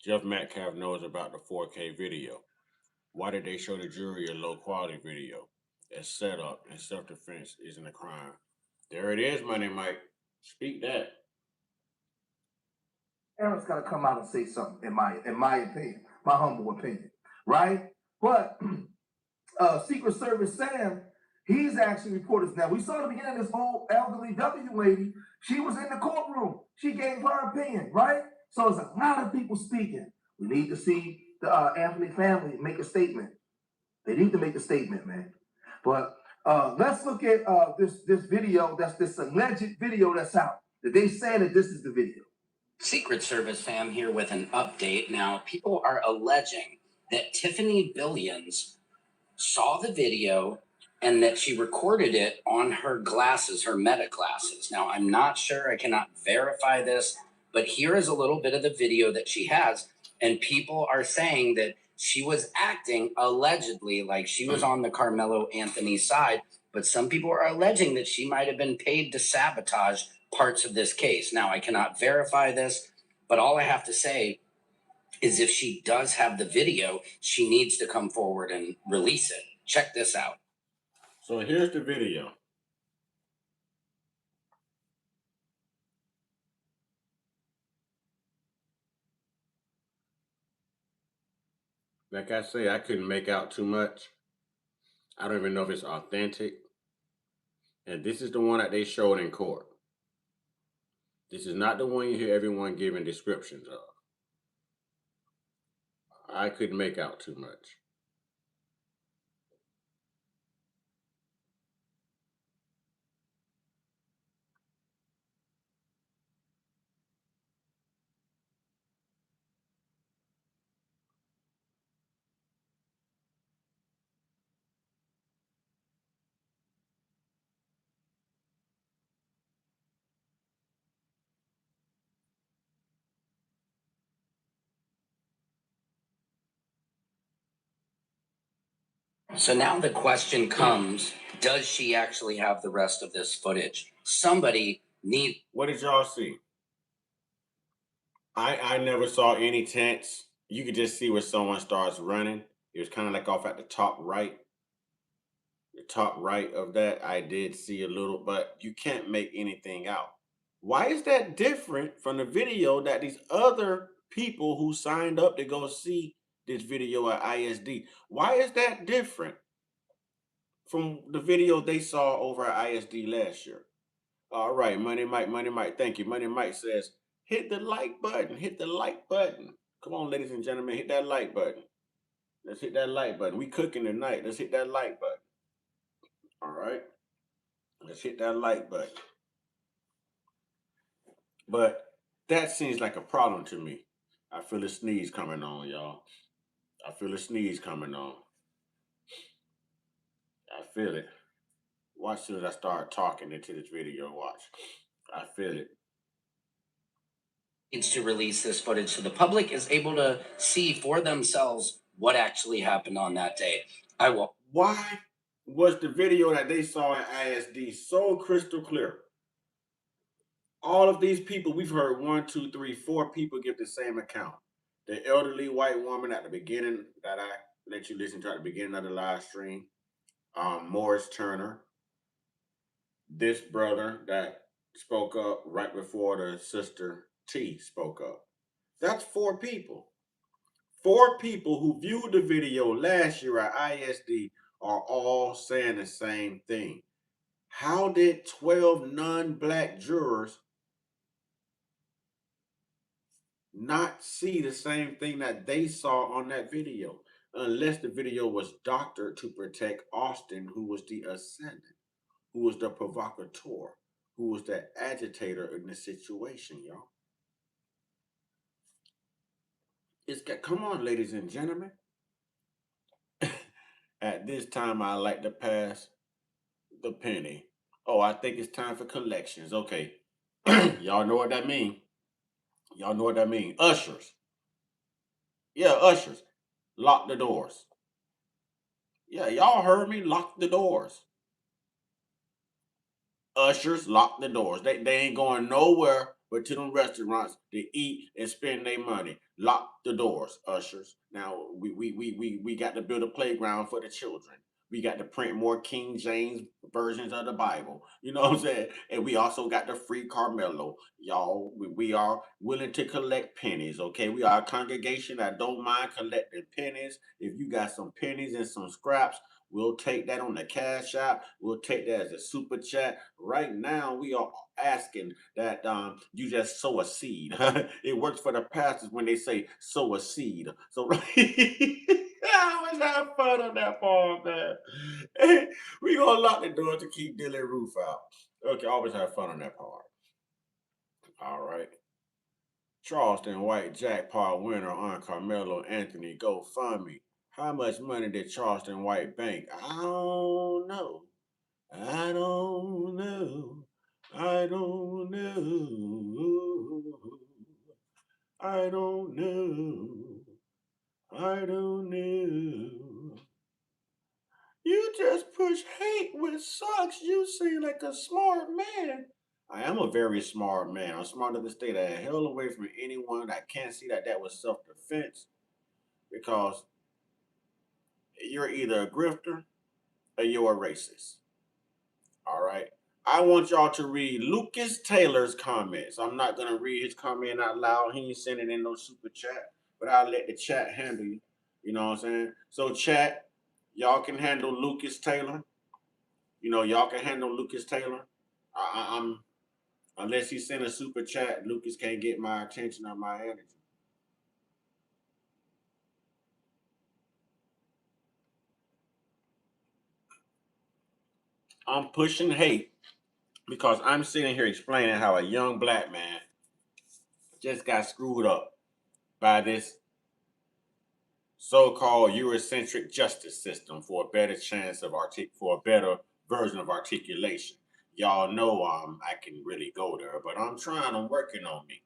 Jeff Metcalf knows about the 4K video. Why did they show the jury a low quality video? As setup and self-defense isn't a crime. There it is, Money Mike. Speak that.
Parents got to come out and say something, in my opinion, my humble opinion, right? But Secret Service Sam, he's actually reported now. We saw the beginning of this old elderly W lady. She was in the courtroom. She gave her opinion, right? So there's a lot of people speaking. We need to see the Anthony family make a statement. They need to make a statement, man. But let's look at this video. That's this alleged video that's out. That they say that this is the video.
Secret Service fam here with an update. Now, people are alleging that Tiffany Billions saw the video and that she recorded it on her glasses, her meta glasses. Now, I'm not sure, I cannot verify this, but here is a little bit of the video that she has. And people are saying that she was acting allegedly like she was on the Karmelo Anthony side, but some people are alleging that she might have been paid to sabotage parts of this case. Now, I cannot verify this, but all I have to say is if she does have the video, she needs to come forward and release it. Check this out.
So here's the video. Like I say, I couldn't make out too much. I don't even know if it's authentic. And this is the one that they showed in court. This is not the one you hear everyone giving descriptions of. I couldn't make out too much.
So now the question comes, does she actually have the rest of this footage? Somebody need.
What did y'all see? I never saw any tents. You could just see where someone starts running. It was kind of like off at the top right. The top right of that, I did see a little, but you can't make anything out. Why is that different from the video that these other people who signed up to go see this video at ISD? Why is that different from the video they saw over at ISD last year? All right, Money Mike, thank you. Money Mike says, hit the like button, hit the like button. Come on, ladies and gentlemen, hit that like button. Let's hit that like button. We cooking tonight. Let's hit that like button. All right, let's hit that like button. But that seems like a problem to me. I feel a sneeze coming on, y'all. I feel a sneeze coming on. I feel it. Watch soon as I start talking into this video. Watch. I feel it.
Needs to release this footage so the public is able to see for themselves what actually happened on that day. I will.
Why was the video that they saw at ISD so crystal clear? All of these people, we've heard 1, 2, 3, 4 people give the same account. The elderly white woman at the beginning that I let you listen to at the beginning of the live stream, Morris Turner, this brother that spoke up right before the sister T spoke up. That's 4 people. 4 people who viewed the video last year at ISD are all saying the same thing. How did 12 non-black jurors not see the same thing that they saw on that video? Unless the video was doctored to protect Austin, who was the ascendant, who was the provocateur, who was the agitator in the situation, y'all. Come on, ladies and gentlemen. At this time, I like to pass the penny. Oh, I think it's time for collections. Okay. Y'all know what that means. Y'all know what that means. Ushers. Yeah, ushers. Lock the doors. Yeah, y'all heard me. Lock the doors. Ushers lock the doors. They ain't going nowhere but to them restaurants to eat and spend their money. Lock the doors, ushers. Now we got to build a playground for the children. We got to print more King James versions of the Bible. You know what I'm saying? And we also got the free Karmelo. Y'all, we are willing to collect pennies, okay? We are a congregation that don't mind collecting pennies. If you got some pennies and some scraps, we'll take that on the cash app. We'll take that as a super chat. Right now, we are asking that you just sow a seed. It works for the pastors when they say sow a seed. So I always have fun on that part, man. We gonna lock the door to keep Dylan Roof out. Okay, always have fun on that part. All right. Charleston White jackpot winner on Carmelo Anthony GoFundMe. How much money did Charleston White bank? I don't know. I don't know. I don't know. I don't know. I don't know. You just push hate with socks. You seem like a smart man. I am a very smart man. I'm smart enough to stay the hell away from anyone that can't see that that was self-defense, because you're either a grifter or you're a racist. All right. I want y'all to read Lucas Taylor's comments. I'm not gonna read his comment out loud. He ain't sending in no super chat, but I'll let the chat handle you. You know what I'm saying? So chat, y'all can handle Lucas Taylor. You know, y'all can handle Lucas Taylor. I'm unless he send a super chat, Lucas can't get my attention or my energy. I'm pushing hate because I'm sitting here explaining how a young black man just got screwed up by this so-called Eurocentric justice system for a better chance of for a better version of articulation. Y'all know I can really go there, but I'm trying. I'm working on me.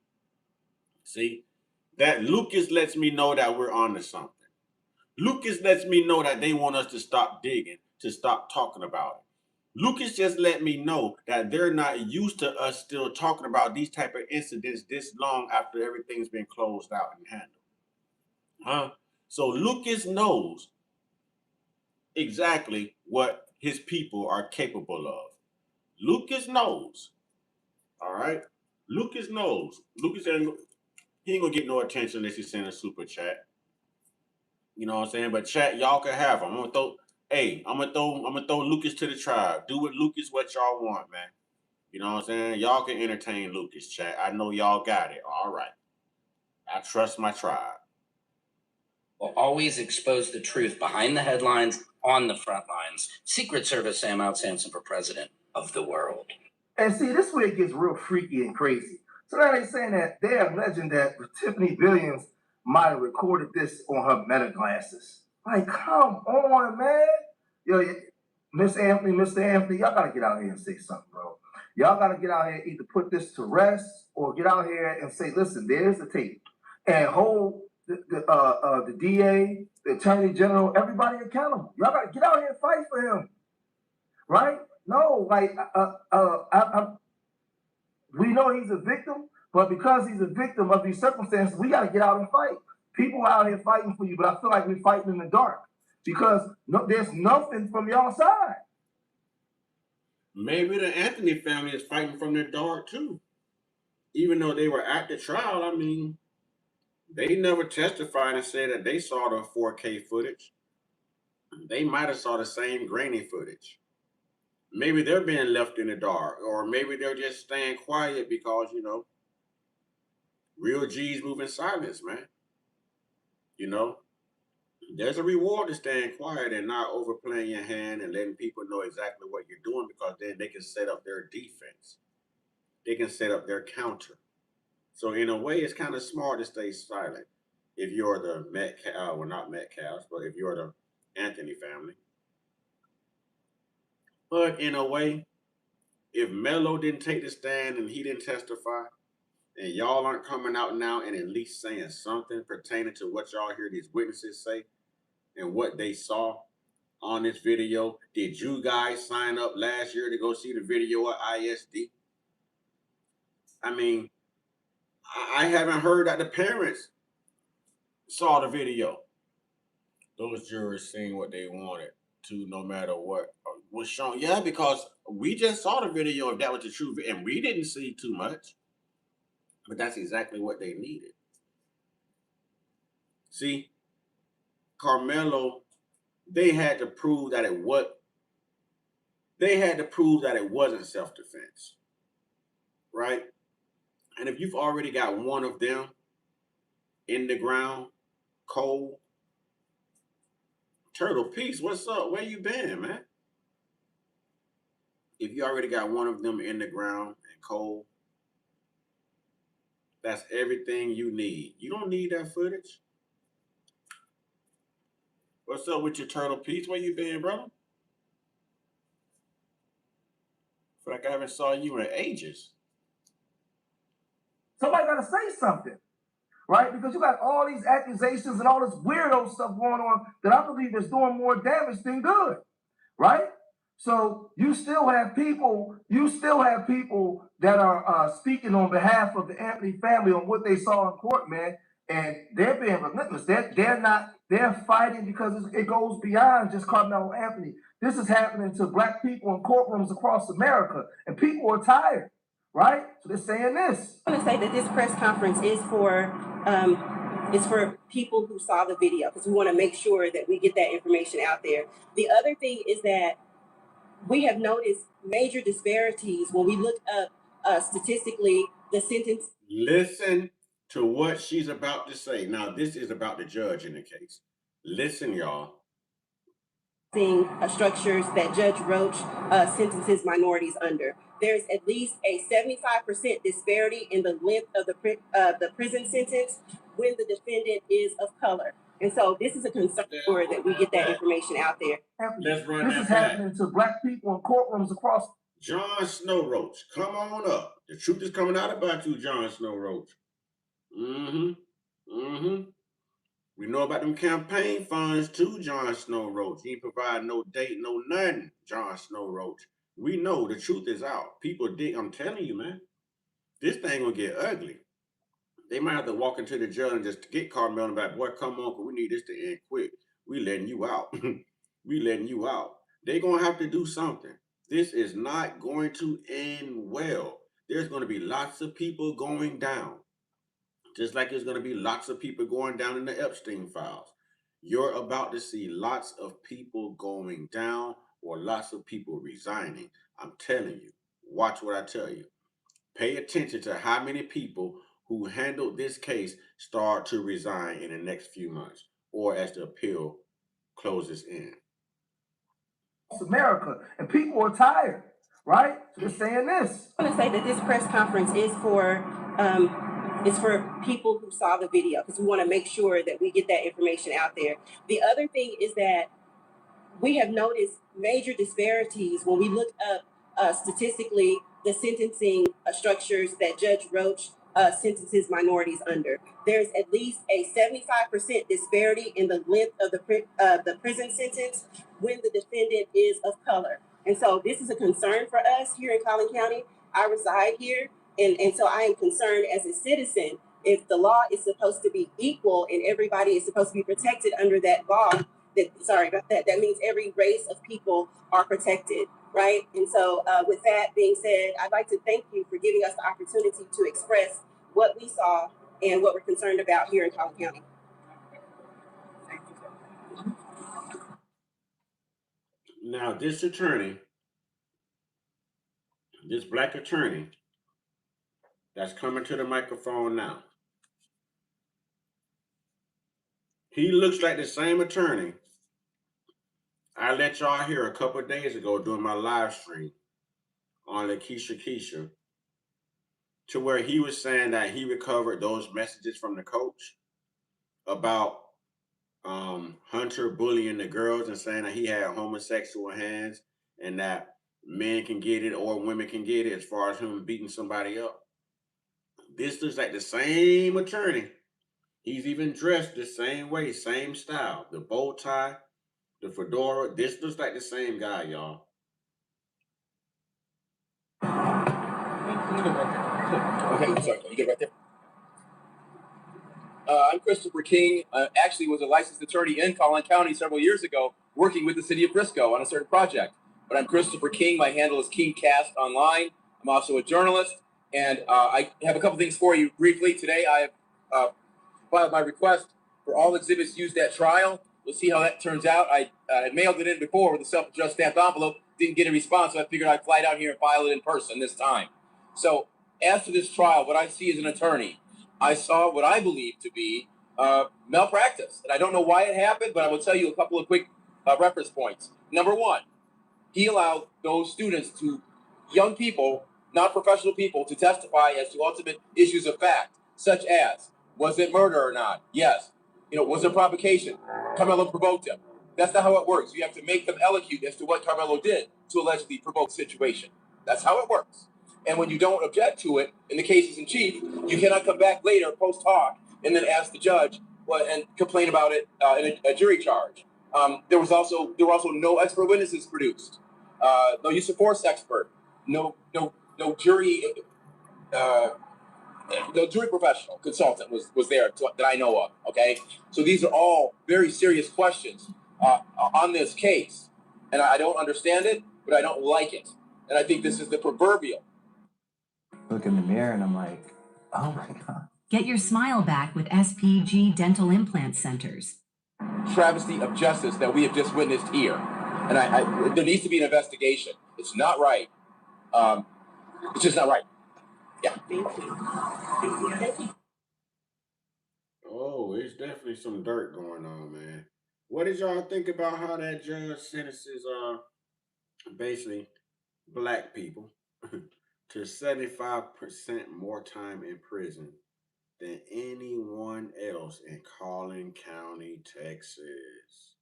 See, that Lucas lets me know that we're onto something. Lucas lets me know that they want us to stop digging, to stop talking about it. Lucas just let me know that they're not used to us still talking about these type of incidents this long after everything's been closed out and handled. Huh? So Lucas knows exactly what his people are capable of. Lucas knows. All right? Lucas knows. Lucas ain't, he ain't gonna get no attention unless he send a super chat. You know what I'm saying? But chat, y'all can have him. I'm gonna throw Lucas to the tribe. Do with Lucas what y'all want, man. You know what I'm saying? Y'all can entertain Lucas, chat. I know y'all got it. All right. I trust my tribe.
Will always expose the truth behind the headlines, on the front lines. Secret Service Sam Out Sampson for president of the world.
And see, this way it gets real freaky and crazy. So now they're saying that they are alleging that Tiffany Billions might have recorded this on her meta glasses. Like, come on, man. Yo, Mr. Anthony, y'all gotta get out here and say something, bro. Y'all gotta get out here, either put this to rest or get out here and say, listen, there's the tape. And hold the DA, the Attorney General, everybody accountable. Y'all gotta get out here and fight for him. Right? No, like we know he's a victim, but because he's a victim of these circumstances, we got to get out and fight. People are out here fighting for you, but I feel like we're fighting in the dark because there's nothing from y'all side.
Maybe the Anthony family is fighting from the dark too. Even though they were at the trial, I mean, they never testified and said that they saw the 4K footage. They might have saw the same grainy footage. Maybe they're being left in the dark, or maybe they're just staying quiet because, you know, real G's move in silence, man. You know, there's a reward to staying quiet and not overplaying your hand and letting people know exactly what you're doing, because then they can set up their defense. They can set up their counter. So in a way, it's kind of smart to stay silent if you're the well, not Metcalfs, but if you're the Anthony family. But in a way, if Melo didn't take the stand and he didn't testify, and y'all aren't coming out now and at least saying something pertaining to what y'all hear these witnesses say and what they saw on this video. Did you guys sign up last year to go see the video of ISD? I mean, I haven't heard that the parents saw the video. Those jurors seeing what they wanted to, no matter what was shown. Yeah, because we just saw the video if that was the truth, and we didn't see too much. But that's exactly what they needed. See, Karmelo, they had to prove that it wasn't self-defense. Right? And if you've already got one of them in the ground, cold, Turtle Peace, what's up? Where you been, man? If you already got one of them in the ground and cold, that's everything you need. You don't need that footage. What's up with your Turtle Peace? Where you been, brother? Feel like I haven't saw you in ages.
Somebody got to say something, right? Because you got all these accusations and all this weirdo stuff going on that I believe is doing more damage than good, right? So you still have people that are speaking on behalf of the Anthony family on what they saw in court, man, and they're being relentless. They're fighting because it goes beyond just Carmelo Anthony. This is happening to Black people in courtrooms across America, and people are tired, right? So they're saying this.
I want to say that this press conference is for people who saw the video, because we want to make sure that we get that information out there. The other thing is that we have noticed major disparities when we look up statistically the sentence.
Listen to what she's about to say. Now, this is about the judge in the case. Listen, y'all.
Structures that Judge Roach sentences minorities under. There's at least a 75% disparity in the length of the prison sentence when the defendant is of color. And so this is a concern that we get that information out there.
Let's run
this
that
is
back.
happening to Black people in courtrooms across.
John Snow Roach, come on up. The truth is coming out about you, John Snow Roach. We know about them campaign funds too, Jon Snow Roach. He ain't provide no date, no nothing, Jon Snow Roach. We know the truth is out. People dig. I'm telling you, man, this thing gonna get ugly. They might have to walk into the jail and just get Karmelo back. Boy, come on, cause we need this to end quick. We letting you out. We letting you out. They gonna have to do something. This is not going to end well. There's gonna be lots of people going down. Just like there's going to be lots of people going down in the Epstein files. You're about to see lots of people going down or lots of people resigning. I'm telling you, watch what I tell you. Pay attention to how many people who handled this case start to resign in the next few months or as the appeal closes in.
America, and people are tired, right? So they're saying this.
I want to say that this press conference is for people who saw the video because we want to make sure that we get that information out there. The other thing is that we have noticed major disparities when we look up statistically the sentencing structures that Judge Roach sentences minorities under. There's at least a 75% disparity in the length of the prison sentence when the defendant is of color. And so this is a concern for us here in Collin County. I reside here, and so I am concerned as a citizen. If the law is supposed to be equal and everybody is supposed to be protected under that law, that means every race of people are protected, right? And so with that being said, I'd like to thank you for giving us the opportunity to express what we saw and what we're concerned about here in Collin County.
Now, this attorney, this black attorney that's coming to the microphone now, he looks like the same attorney I let y'all hear a couple of days ago during my live stream on Lakeisha Keisha, to where he was saying that he recovered those messages from the coach about Hunter bullying the girls and saying that he had homosexual hands and that men can get it or women can get it as far as him beating somebody up. This looks like the same attorney. He's even dressed the same way, same style. The bow tie, the fedora. This looks like the same guy, y'all.
Okay, I'm sorry. You get right there. I'm Christopher King. Actually, was a licensed attorney in Collin County several years ago, working with the city of Frisco on a certain project. But I'm Christopher King. My handle is KingCast online. I'm also a journalist, and I have a couple things for you briefly today. I have filed my request for all exhibits used at trial. We'll see how that turns out. I mailed it in before with a self-addressed stamped envelope. Didn't get a response, so I figured I'd fly down here and file it in person this time. So, as to this trial, what I see as an attorney, I saw what I believe to be malpractice. And I don't know why it happened, but I will tell you a couple of quick reference points. Number one, he allowed those students young people, not professional people, to testify as to ultimate issues of fact, such as, was it murder or not? Yes. Was it provocation? Karmelo provoked him. That's not how it works. You have to make them elocute as to what Karmelo did to allegedly provoke the situation. That's how it works. And when you don't object to it in the cases in chief, you cannot come back later post hoc and then ask the judge and complain about it in a jury charge. There were also no expert witnesses produced, no use of force expert, no jury no jury professional consultant was there that I know of. Okay, so these are all very serious questions on this case, and I don't understand it, but I don't like it, and I think this is the proverbial.
Look in the mirror and I'm like, oh my God.
Get your smile back with SPG Dental Implant Centers.
Travesty of justice that we have just witnessed here. And there needs to be an investigation. It's not right. It's just not right. Yeah.
Oh, it's definitely some dirt going on, man. What did y'all think about how that judge sentences basically black people to 75% more time in prison than anyone else in Collin County, Texas?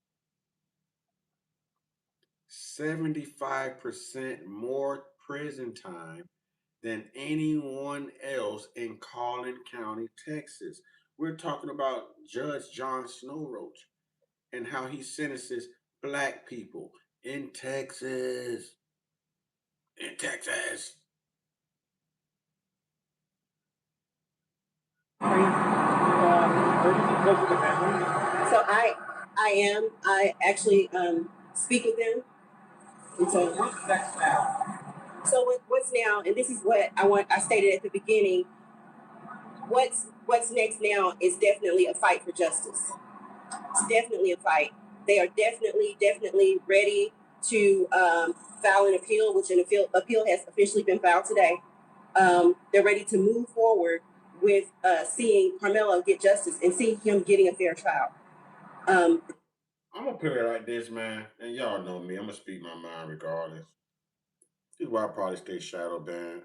75% more prison time than anyone else in Collin County, Texas. We're talking about Judge John Snowroach and how he sentences black people in Texas. In Texas.
So I am. I actually speak with them. And so what's next now? So what's now? And this is what I stated at the beginning. What's next now is definitely a fight for justice. It's definitely a fight. They are definitely ready to file an appeal, which an appeal has officially been filed today. They're ready to move forward with seeing Karmelo get justice and seeing him getting a fair trial.
I'm gonna put it like this, man, and y'all know me. I'm gonna speak my mind regardless. This is why I probably stay shadow banned.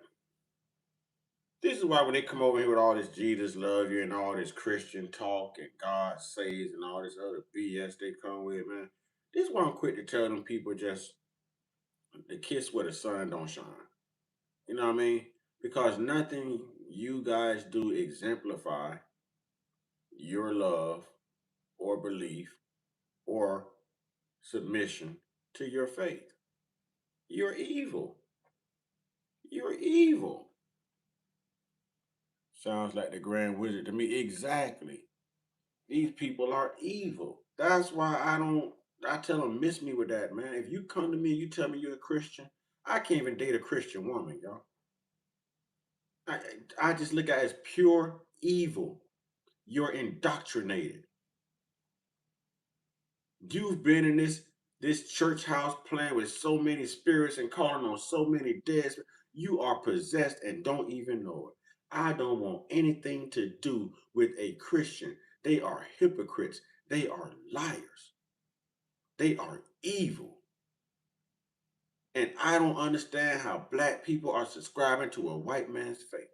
This is why when they come over here with all this Jesus love you and all this Christian talk and God says and all this other BS they come with, man. This is why I'm quick to tell them people just to kiss where the sun don't shine. You know what I mean? Because nothing you guys do exemplify your love or belief or submission to your faith. You're evil. You're evil. Sounds like the Grand Wizard to me. Exactly. These people are evil. That's why I tell them, miss me with that, man. If you come to me and you tell me you're a Christian, I can't even date a Christian woman, y'all. I, I just look at it as pure evil. You're indoctrinated. You've been in this church house playing with so many spirits and calling on so many dead. You are possessed and don't even know it. I don't want anything to do with a Christian. They are hypocrites. They are liars. They are evil. And I don't understand how black people are subscribing to a white man's faith.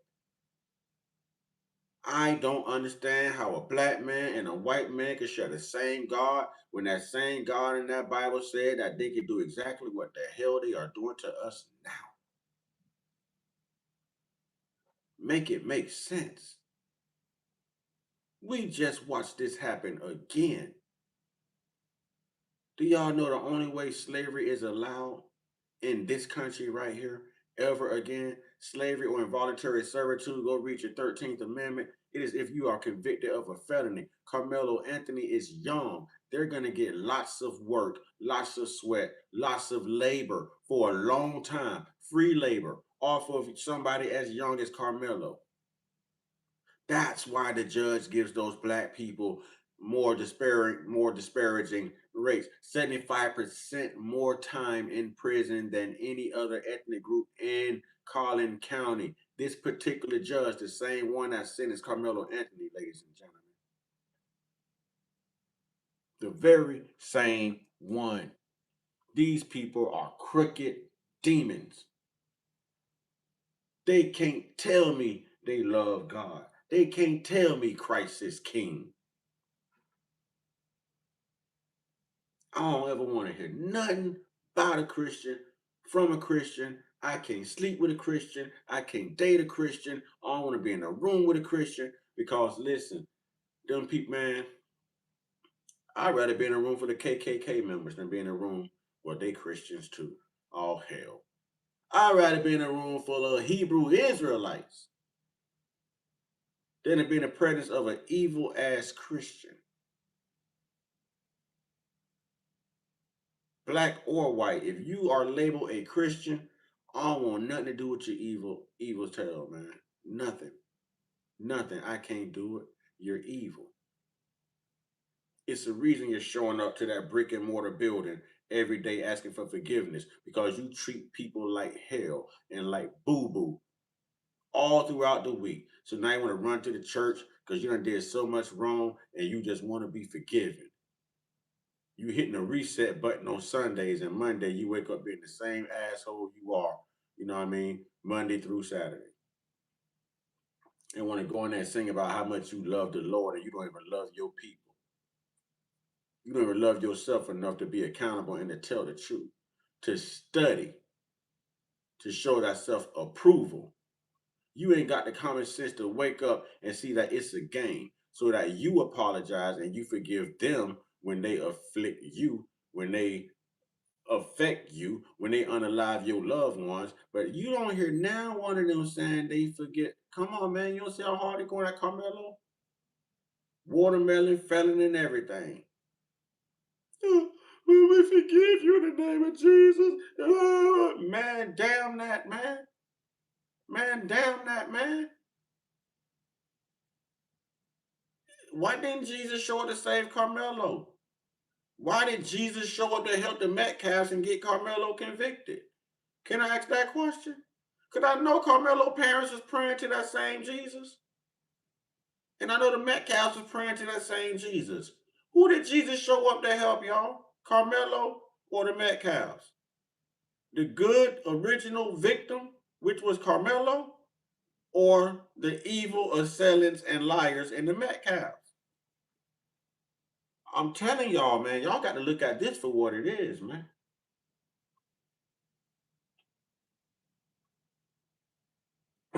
I don't understand how a black man and a white man can share the same God when that same God in that Bible said that they can do exactly what the hell they are doing to us now. Make it make sense. We just watched this happen again. Do y'all know the only way slavery is allowed in this country right here ever again? Slavery or involuntary servitude, go read your 13th Amendment. It is if you are convicted of a felony. Carmelo Anthony is young. They're going to get lots of work, lots of sweat, lots of labor for a long time. Free labor off of somebody as young as Carmelo. That's why the judge gives those black people more disparaging rates. 75% more time in prison than any other ethnic group in Collin County. This particular judge, the same one that sentenced Carmelo Anthony, ladies and gentlemen. The very same one. These people are crooked demons. They can't tell me they love God. They can't tell me Christ is king. I don't ever want to hear nothing about a Christian, from a Christian. I can't sleep with a Christian. I can't date a Christian. I don't want to be in a room with a Christian because, listen, them people, man, I'd rather be in a room for the KKK members than be in a room where they Christians too. Oh, hell. I'd rather be in a room full of Hebrew Israelites than to be in the presence of an evil ass Christian. Black or white, if you are labeled a Christian, I don't want nothing to do with your evil tail, man. Nothing. Nothing. I can't do it. You're evil. It's the reason you're showing up to that brick and mortar building every day asking for forgiveness because you treat people like hell and like boo-boo all throughout the week. So now you want to run to the church because you done did so much wrong and you just want to be forgiven. You hitting the reset button on Sundays and Monday you wake up being the same asshole you are, you know what I mean, Monday through Saturday. And want to go in there and sing about how much you love the Lord and you don't even love your people. You don't even love yourself enough to be accountable and to tell the truth, to study, to show that self-approval. You ain't got the common sense to wake up and see that it's a game. so that you apologize and you forgive them when they afflict you, when they affect you, when they unalive your loved ones. But you don't hear now one of them saying they forget. Come on, man. You don't see how hard they going at Carmelo? Watermelon, felon, and everything. Oh, we forgive you in the name of Jesus. Man, damn that, man. Man, damn that, man. Why didn't Jesus show up to save Carmelo? Why did Jesus show up to help the Metcalfs and get Carmelo convicted? Can I ask that question? Because I know Carmelo parents was praying to that same Jesus. And I know the Metcalfs was praying to that same Jesus. Who did Jesus show up to help, y'all? Carmelo or the Metcalfs? The good original victim, which was Carmelo, or the evil assailants and liars in the Metcalfs? I'm telling y'all, man, y'all got to look at this for what it is, man.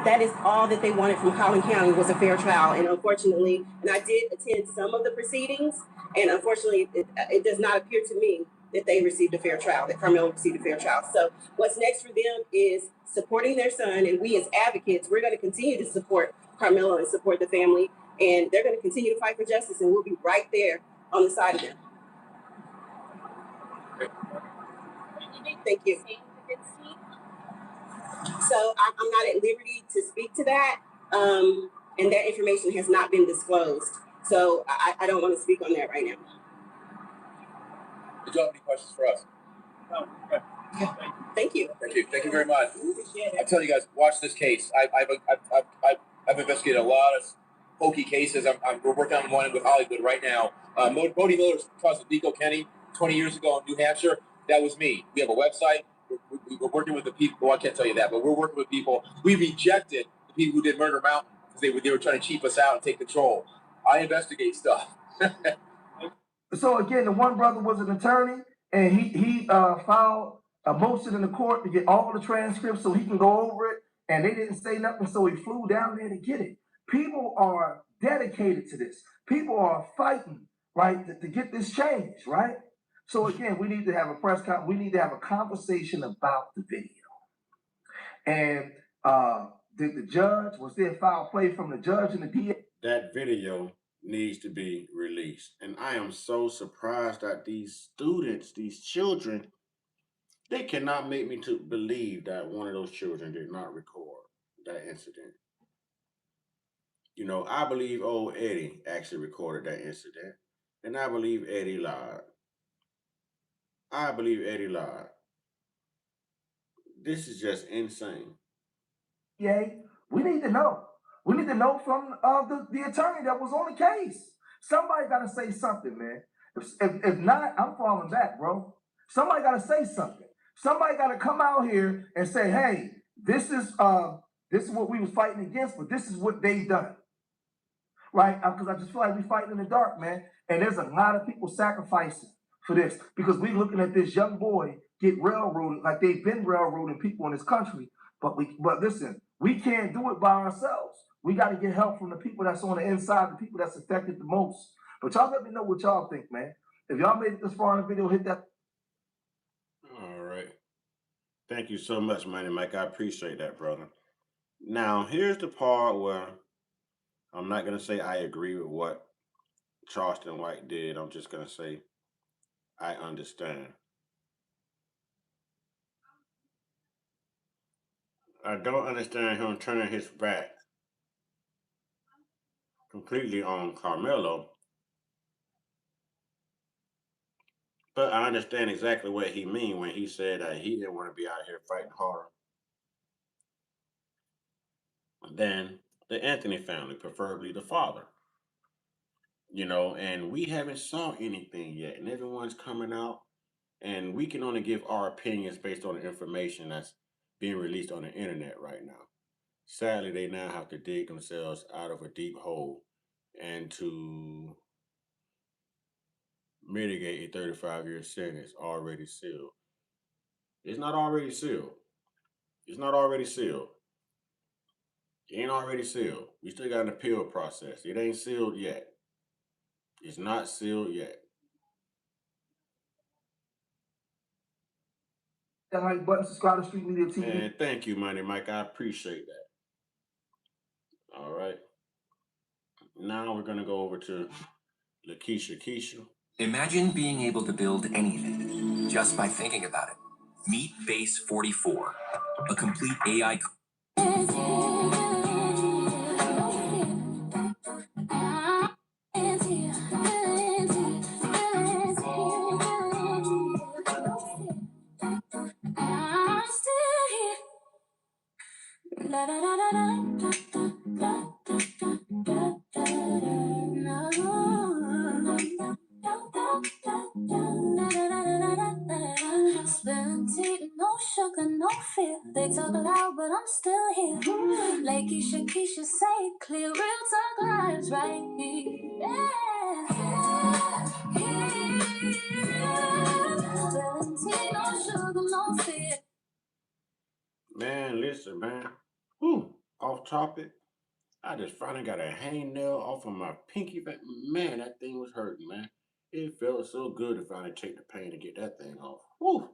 That is all that they wanted from Collin County was a fair trial. And unfortunately, and I did attend some of the proceedings, and unfortunately, it does not appear to me that they received a fair trial, that Carmelo received a fair trial. So what's next for them is supporting their son, and we as advocates, we're going to continue to support Carmelo and support the family, and they're going to continue to fight for justice, and we'll be right there on the side of them. Thank you. So I'm not at liberty to speak to that, and that information has not been disclosed. So I don't want to speak on that right now.
Did you have any questions for us?
No. Thank you.
Thank you very much. I tell you guys, watch this case. I've investigated a lot of pokey cases. We're working on one with Hollywood right now. Bodie Miller caused Nico Kenny 20 years ago in New Hampshire. That was me. We have a website. We're working with the people. Well, I can't tell you that, but we're working with people. We rejected the people who did Murder Mountain because they were trying to cheap us out and take control. I investigate stuff.
So again, the one brother was an attorney, and he filed a motion in the court to get all the transcripts so he can go over it, and they didn't say nothing, so he flew down there to get it. People are dedicated to this. People are fighting, right, to get this change, right? So again, we need to have a press conference. We need to have a conversation about the video. And did the judge, was there foul play from the judge and the DA?
That video needs to be released. And I am so surprised that these students, these children, they cannot make me to believe that one of those children did not record that incident. You know, I believe old Eddie actually recorded that incident. And I believe Eddie lied. I believe Eddie lied. This is just insane.
Yay, we need to know. We need to know from the attorney that was on the case. Somebody got to say something, man. If not, I'm falling back, bro. Somebody got to say something. Somebody got to come out here and say, hey, this is what we was fighting against, but this is what they done. Right? Because I just feel like we fighting in the dark, man. And there's a lot of people sacrificing for this because we looking at this young boy get railroaded like they've been railroading people in this country. But listen, we can't do it by ourselves. We got to get help from the people that's on the inside, the people that's affected the most. But y'all let me know what y'all think, man. If y'all made it this far in the video, hit that.
All right. Thank you so much, Money Mike. I appreciate that, brother. Now, here's the part where I'm not going to say I agree with what Charleston White did. I'm just going to say I understand. I don't understand him turning his back completely on Carmelo, but I understand exactly what he mean when he said that he didn't want to be out here fighting harder than the Anthony family, preferably the father. You know, and we haven't saw anything yet, and everyone's coming out, and we can only give our opinions based on the information that's being released on the internet right now. Sadly, they now have to dig themselves out of a deep hole and to mitigate a 35-year sentence already sealed. It's not already sealed. It's not already sealed. It ain't already sealed. We still got an appeal process. It ain't sealed yet. It's not sealed yet.
That like button, subscribe to Street Media TV.
And thank you, Money Mike. I appreciate that. All right. Now we're gonna go over to Lakeisha. Keisha.
Imagine being able to build anything just by thinking about it. Meet Base 44, a complete AI.
No sugar, no fear. They talk loud, but I'm still here. Like Keisha say, clear real talk lives right here. No sugar, no fear.
Man, listen, man. Whew, off topic. I just finally got a hangnail off of my pinky. Man, that thing was hurting, man. It felt so good to finally take the pain to get that thing off. Whew.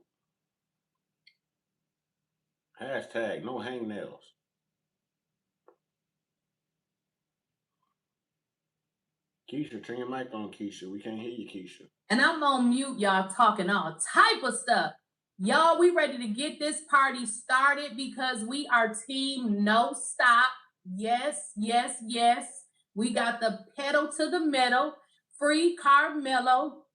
Hashtag no hangnails. Keisha, turn your mic on, Keisha. We can't hear you, Keisha.
And I'm on mute, y'all talking all type of stuff. Y'all, we ready to get this party started because we are team no stop. Yes, yes, yes. We got the pedal to the metal. Free Karmelo.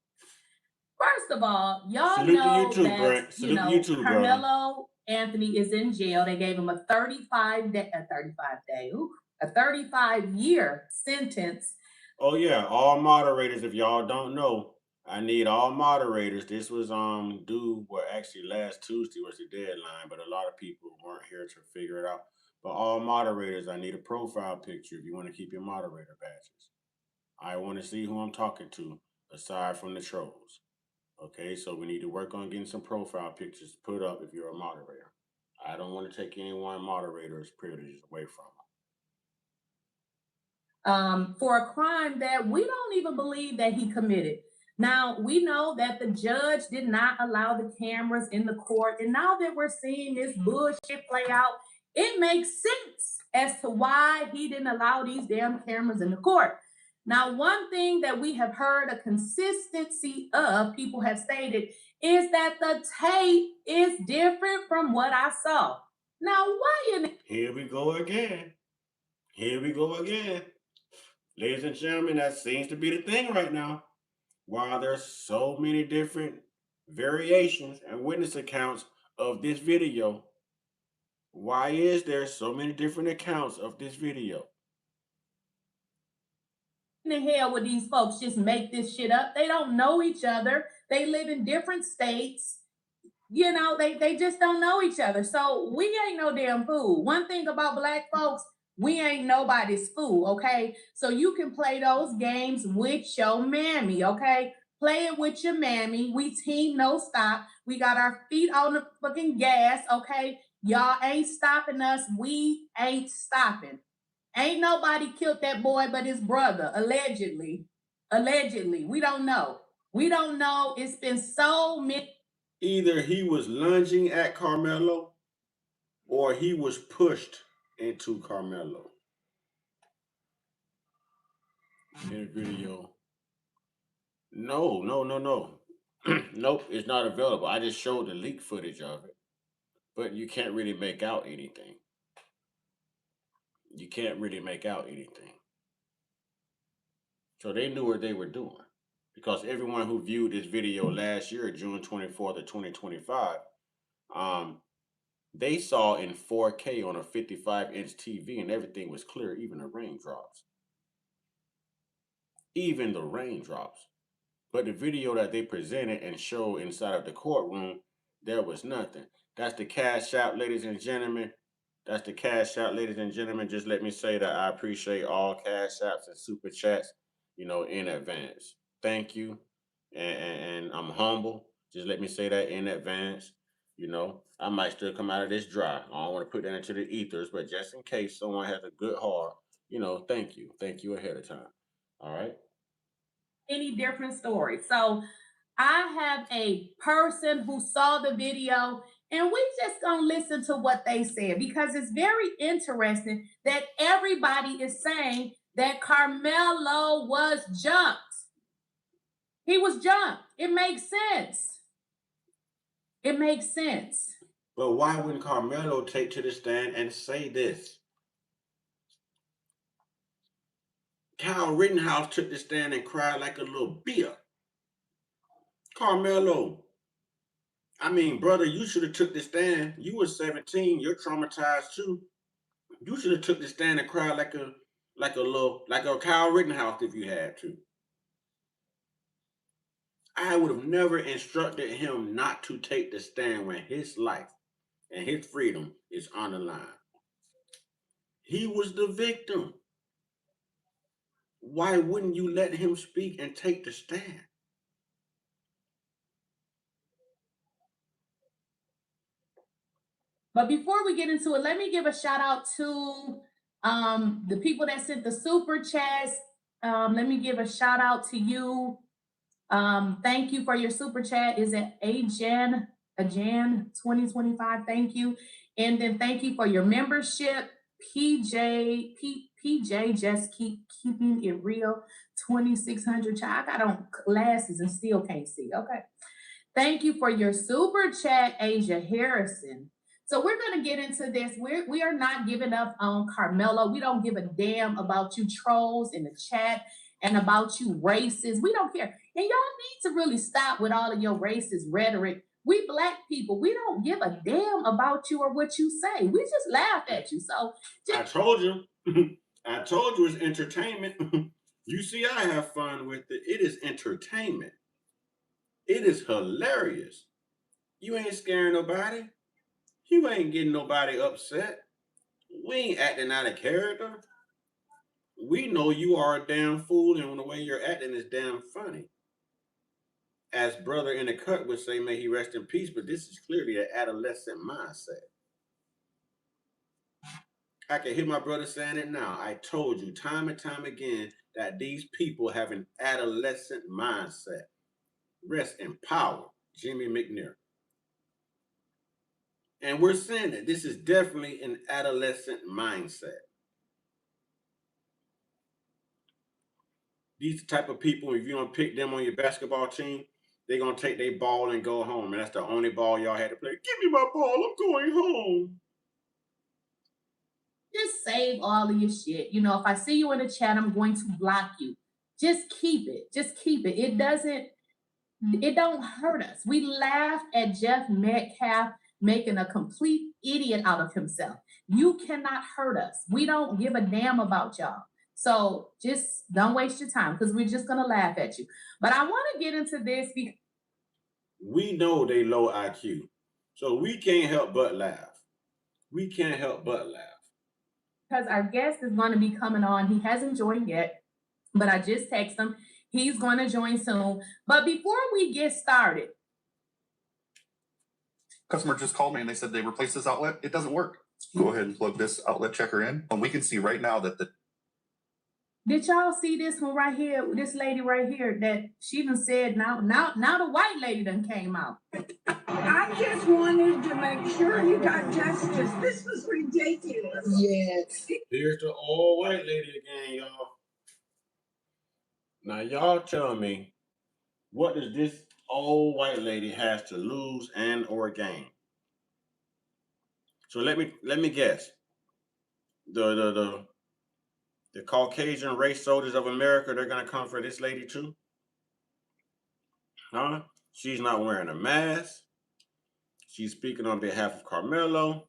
First of all, y'all
Salute
know
to you too,
that
Brent. Salute to you too, brother.
Karmelo Anthony is in jail. They gave him a 35-year sentence.
Oh yeah, all moderators. If y'all don't know, I need all moderators. This was due actually last Tuesday was the deadline, but a lot of people weren't here to figure it out. But all moderators, I need a profile picture if you want to keep your moderator badges. I want to see who I'm talking to, aside from the trolls. Okay, so we need to work on getting some profile pictures put up if you're a moderator. I don't want to take any one moderator's privileges away from them.
For a crime that we don't even believe that he committed. Now, we know that the judge did not allow the cameras in the court. And now that we're seeing this bullshit play out, it makes sense as to why he didn't allow these damn cameras in the court. Now, one thing that we have heard a consistency of, people have stated, is that the tape is different from what I saw. Now, why in
Here we go again. Here we go again. Ladies and gentlemen, that seems to be the thing right now. While there's so many different variations and witness accounts of this video, why is there so many different accounts of this video?
In the hell would these folks just make this shit up? They don't know each other. They live in different states. You know, they just don't know each other. So we ain't no damn fool. One thing about Black folks, we ain't nobody's fool, okay? So you can play those games with your mammy, okay? Play it with your mammy. We team no stop. We got our feet on the fucking gas, okay? Y'all ain't stopping us. We ain't stopping. Ain't nobody killed that boy but his brother, allegedly. Allegedly. We don't know. We don't know. It's been so many.
Either he was lunging at Karmelo or he was pushed into Karmelo. In the video. No. Nope, it's not available. I just showed the leak footage of it. But you can't really make out anything. You can't really make out anything. So they knew what they were doing. Because everyone who viewed this video last year, June 24th of 2025, they saw in 4K on a 55-inch TV and everything was clear, even the raindrops. Even the raindrops. But the video that they presented and showed inside of the courtroom, there was nothing. That's the cash out, ladies and gentlemen. That's the cash out, ladies and gentlemen. Just let me say that I appreciate all cash apps and super chats, in advance. Thank you. And I'm humble. Just let me say that in advance. You know, I might still come out of this dry. I don't want to put that into the ethers, but just in case someone has a good heart, you know, thank you. Thank you ahead of time. All right.
Any different story. So I have a person who saw the video, and we just gonna listen to what they said because it's very interesting that everybody is saying that Karmelo was jumped. He was jumped. It makes sense. It makes sense.
But why wouldn't Karmelo take to the stand and say this? Kyle Rittenhouse took the stand and cried like a little beer. Karmelo, I mean, brother, you should have took the stand. You were 17. You're traumatized too. You should have took the stand and cried like a Kyle Rittenhouse if you had to. I would have never instructed him not to take the stand when his life and his freedom is on the line. He was the victim. Why wouldn't you let him speak and take the stand?
But before we get into it, let me give a shout out to the people that sent the super chats. Let me give a shout out to you. Thank you for your super chat. Is it Ajan 2025? Thank you. And then thank you for your membership. PJ, just keeping it real. 2600. I got on glasses and still can't see. Okay. Thank you for your super chat, Asia Harrison. So we're going to get into this. We are not giving up on Karmelo. We don't give a damn about you trolls in the chat and about you racists. We don't care. And y'all need to really stop with all of your racist rhetoric. We Black people, we don't give a damn about you or what you say. We just laugh at you. So
I told you. I told you it's entertainment. You see, I have fun with it. It is entertainment. It is hilarious. You ain't scaring nobody. You ain't getting nobody upset. We ain't acting out of character. We know you are a damn fool, and the way you're acting is damn funny. As brother in the cut would say, may he rest in peace, but this is clearly an adolescent mindset. I can hear my brother saying it now. I told you time and time again that these people have an adolescent mindset. Rest in power, Jimmy McNair. And we're saying that this is definitely an adolescent mindset. These the type of people, if you don't pick them on your basketball team, they're going to take their ball and go home. And that's the only ball y'all had to play. Give me my ball. I'm going home.
just save all of your shit. You know, if I see you in the chat, I'm going to block you. Just keep it. Just keep it. It don't hurt us. We laughed at Jeff Metcalf making a complete idiot out of himself. You cannot hurt us. We don't give a damn about y'all. So just don't waste your time because we're just going to laugh at you. But I want to get into this because
we know they low IQ. So we can't help but laugh. We can't help but laugh.
Because our guest is going to be coming on. He hasn't joined yet, but I just texted him. He's going to join soon. But before we get started,
customer just called me and they said they replaced this outlet. It doesn't work. Go ahead and plug this outlet checker in, and we can see right now that the.
Did y'all see this one right here? This lady right here that she done said now the white lady done came out.
I just wanted to make sure you got justice. This was ridiculous.
Yes. Here's the old white lady again, y'all. Now y'all tell me, what does this old white lady has to lose and or gain? So let me guess. The Caucasian race soldiers of America, they're gonna come for this lady too? Huh? She's not wearing a mask. She's speaking on behalf of Karmelo.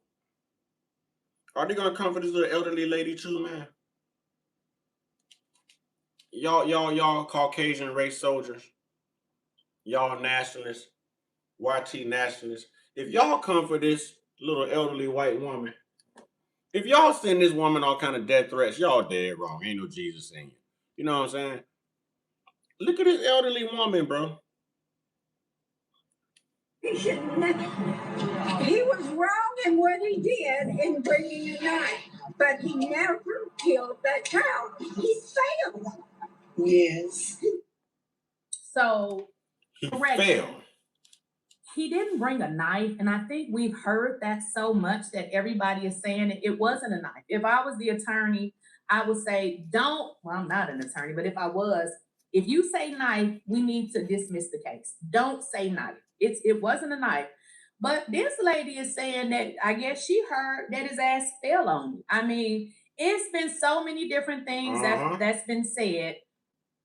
Are they gonna come for this little elderly lady too, man? Y'all Caucasian race soldiers, y'all nationalists, YT nationalists. If y'all come for this little elderly white woman, if y'all send this woman all kind of death threats, y'all dead wrong. Ain't no Jesus in you. You know what I'm saying? Look at this elderly woman, bro.
He was wrong in what he did in bringing a knife, but he never killed that child. He failed. Yes.
So,
He
correction.
failed.
He didn't bring a knife, and I think we've heard that so much that everybody is saying it wasn't a knife. If I was the attorney, I would say, well, I'm not an attorney, but if I was, if you say knife, we need to dismiss the case. Don't say knife. It wasn't a knife. But this lady is saying that I guess she heard that his ass fell on me. I mean, it's been so many different things that's been said.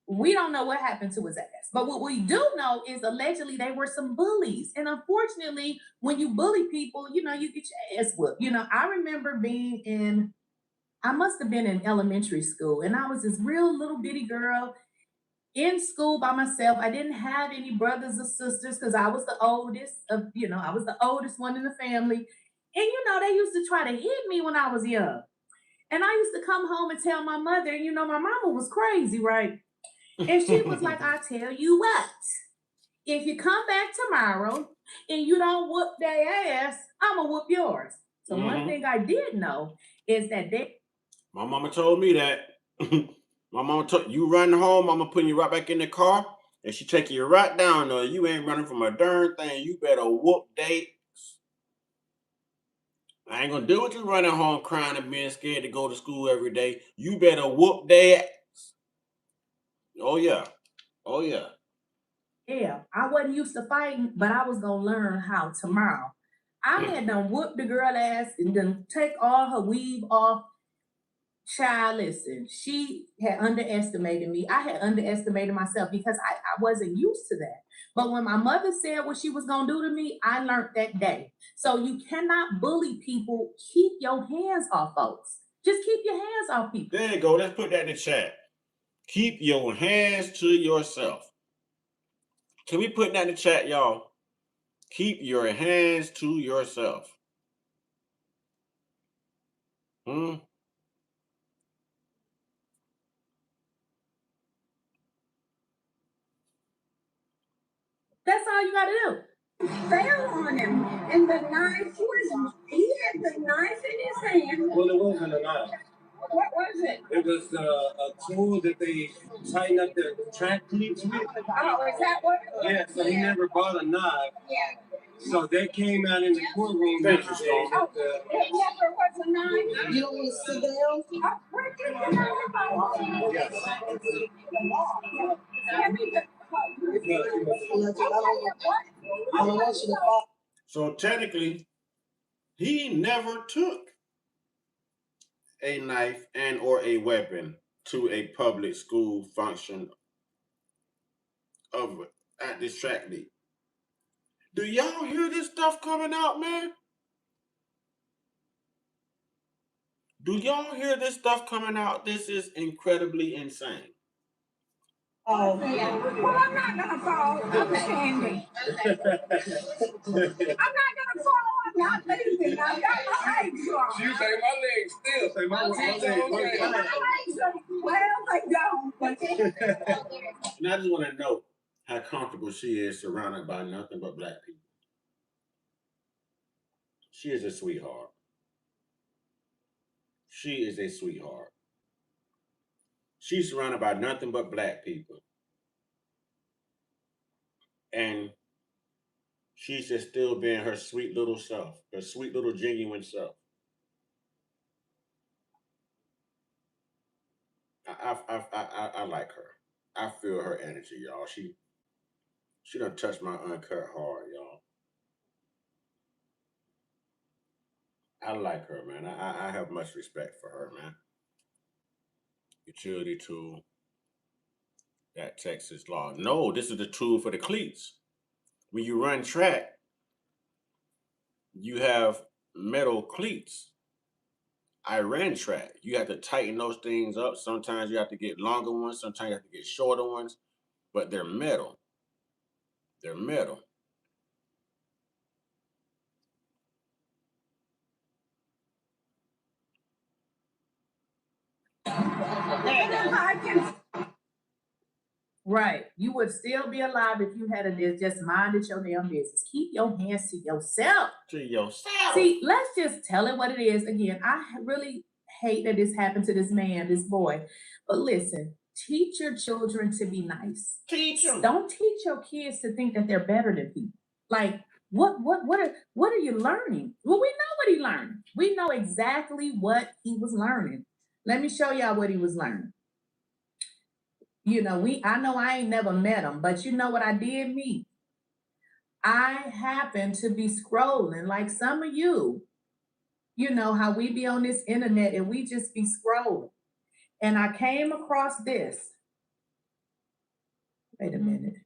We don't know what happened to his ass. But what we do know is allegedly they were some bullies. And unfortunately, when you bully people, you get your ass whooped. I remember I must have been in elementary school, and I was this real little bitty girl in school by myself. I didn't have any brothers or sisters because I was the oldest I was the oldest one in the family. And they used to try to hit me when I was young. And I used to come home and tell my mother, and my mama was crazy, right? And she was like, I tell you what, if you come back tomorrow and you don't whoop their ass, I'm going to whoop yours. So one thing I did know is that
my mama told me that. My mama told you run home, mama putting you right back in the car, and she taking you right down there. You ain't running from a darn thing. You better whoop they. I ain't gonna deal with you running home crying and being scared to go to school every day. You better whoop their ass. Oh yeah. Oh yeah.
Yeah, I wasn't used to fighting, but I was gonna learn how tomorrow. I had done whoop the girl ass and then take all her weave off. Child, listen, she had underestimated me. I had underestimated myself because I wasn't used to that. But when my mother said what she was gonna do to me, I learned that day. So you cannot bully people. Keep your hands off folks. Just keep your hands off people.
There you go. Let's put that in the chat. Keep your hands to yourself. Can we put that in the chat, y'all? Keep your hands to yourself.
That's all you gotta do.
Fell on him, and the knife he had the knife in his hand.
Well, it wasn't a knife.
What was it?
It was a tool that they tighten up their track cleats with.
Oh, is that what it was?
Yeah, so he never bought a knife.
Yeah.
So they came out in the courtroom
Thank you,
yesterday.
Oh, it never was a knife. You don't want to sit down? Where did the knife go?
Yes.
So technically, he never took a knife and or a weapon to a public school function at this track meet. Do y'all hear this stuff coming out, man? Do y'all hear this stuff coming out? This is incredibly insane.
Oh, well, I'm not gonna fall. I'm standing. I'm not gonna fall. I'm not moving. I've got my legs wrong.
You say my legs still. Say my legs.
Well, they don't.
And I just want to know how comfortable she is surrounded by nothing but black people. She is a sweetheart. She is a sweetheart. She's surrounded by nothing but black people. And she's just still being her sweet little self, her sweet little genuine self. I like her. I feel her energy, y'all. She done touched my uncut heart, y'all. I like her, man. I have much respect for her, man. Utility tool. That Texas law. No, this is the tool for the cleats. When you run track, you have metal cleats. I ran track. You have to tighten those things up. Sometimes you have to get longer ones. Sometimes you have to get shorter ones. But they're metal. They're metal.
Right. You would still be alive if you had just minded your damn business. Keep your hands to yourself.
To yourself.
See, let's just tell it what it is. Again, I really hate that this happened to this man, this boy. But listen, teach your children to be nice.
Teach them.
Don't teach your kids to think that they're better than people. Like, what are you learning? Well, we know what he learned. We know exactly what he was learning. Let me show y'all what he was learning. You know, I know I ain't never met him, but you know what I did meet? I happened to be scrolling like some of you. You know how we be on this internet and we just be scrolling. And I came across this. Wait a minute.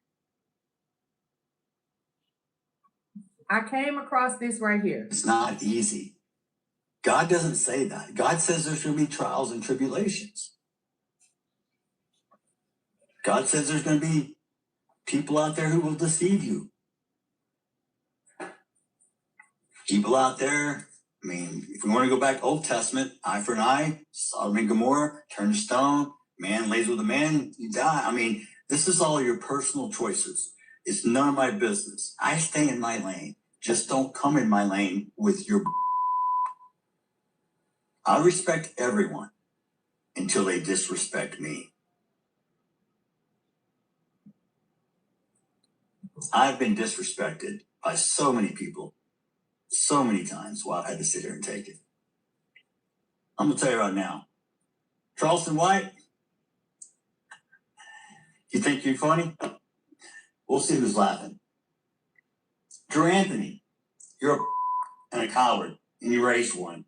I came across this right here.
It's not easy. God doesn't say that. God says there's going to be trials and tribulations. God says there's going to be people out there who will deceive you. People out there, I mean, if we want to go back to Old Testament, eye for an eye, Sodom and Gomorrah, turn to stone, man lays with a man, you die. I mean, this is all your personal choices. It's none of my business. I stay in my lane. Just don't come in my lane with your... I respect everyone until they disrespect me. I've been disrespected by so many people, so many times, while I've had to sit here and take it. I'm gonna tell you right now, Charleston White, you think you're funny? We'll see who's laughing. Drew Anthony, you're and a coward, and you raised one.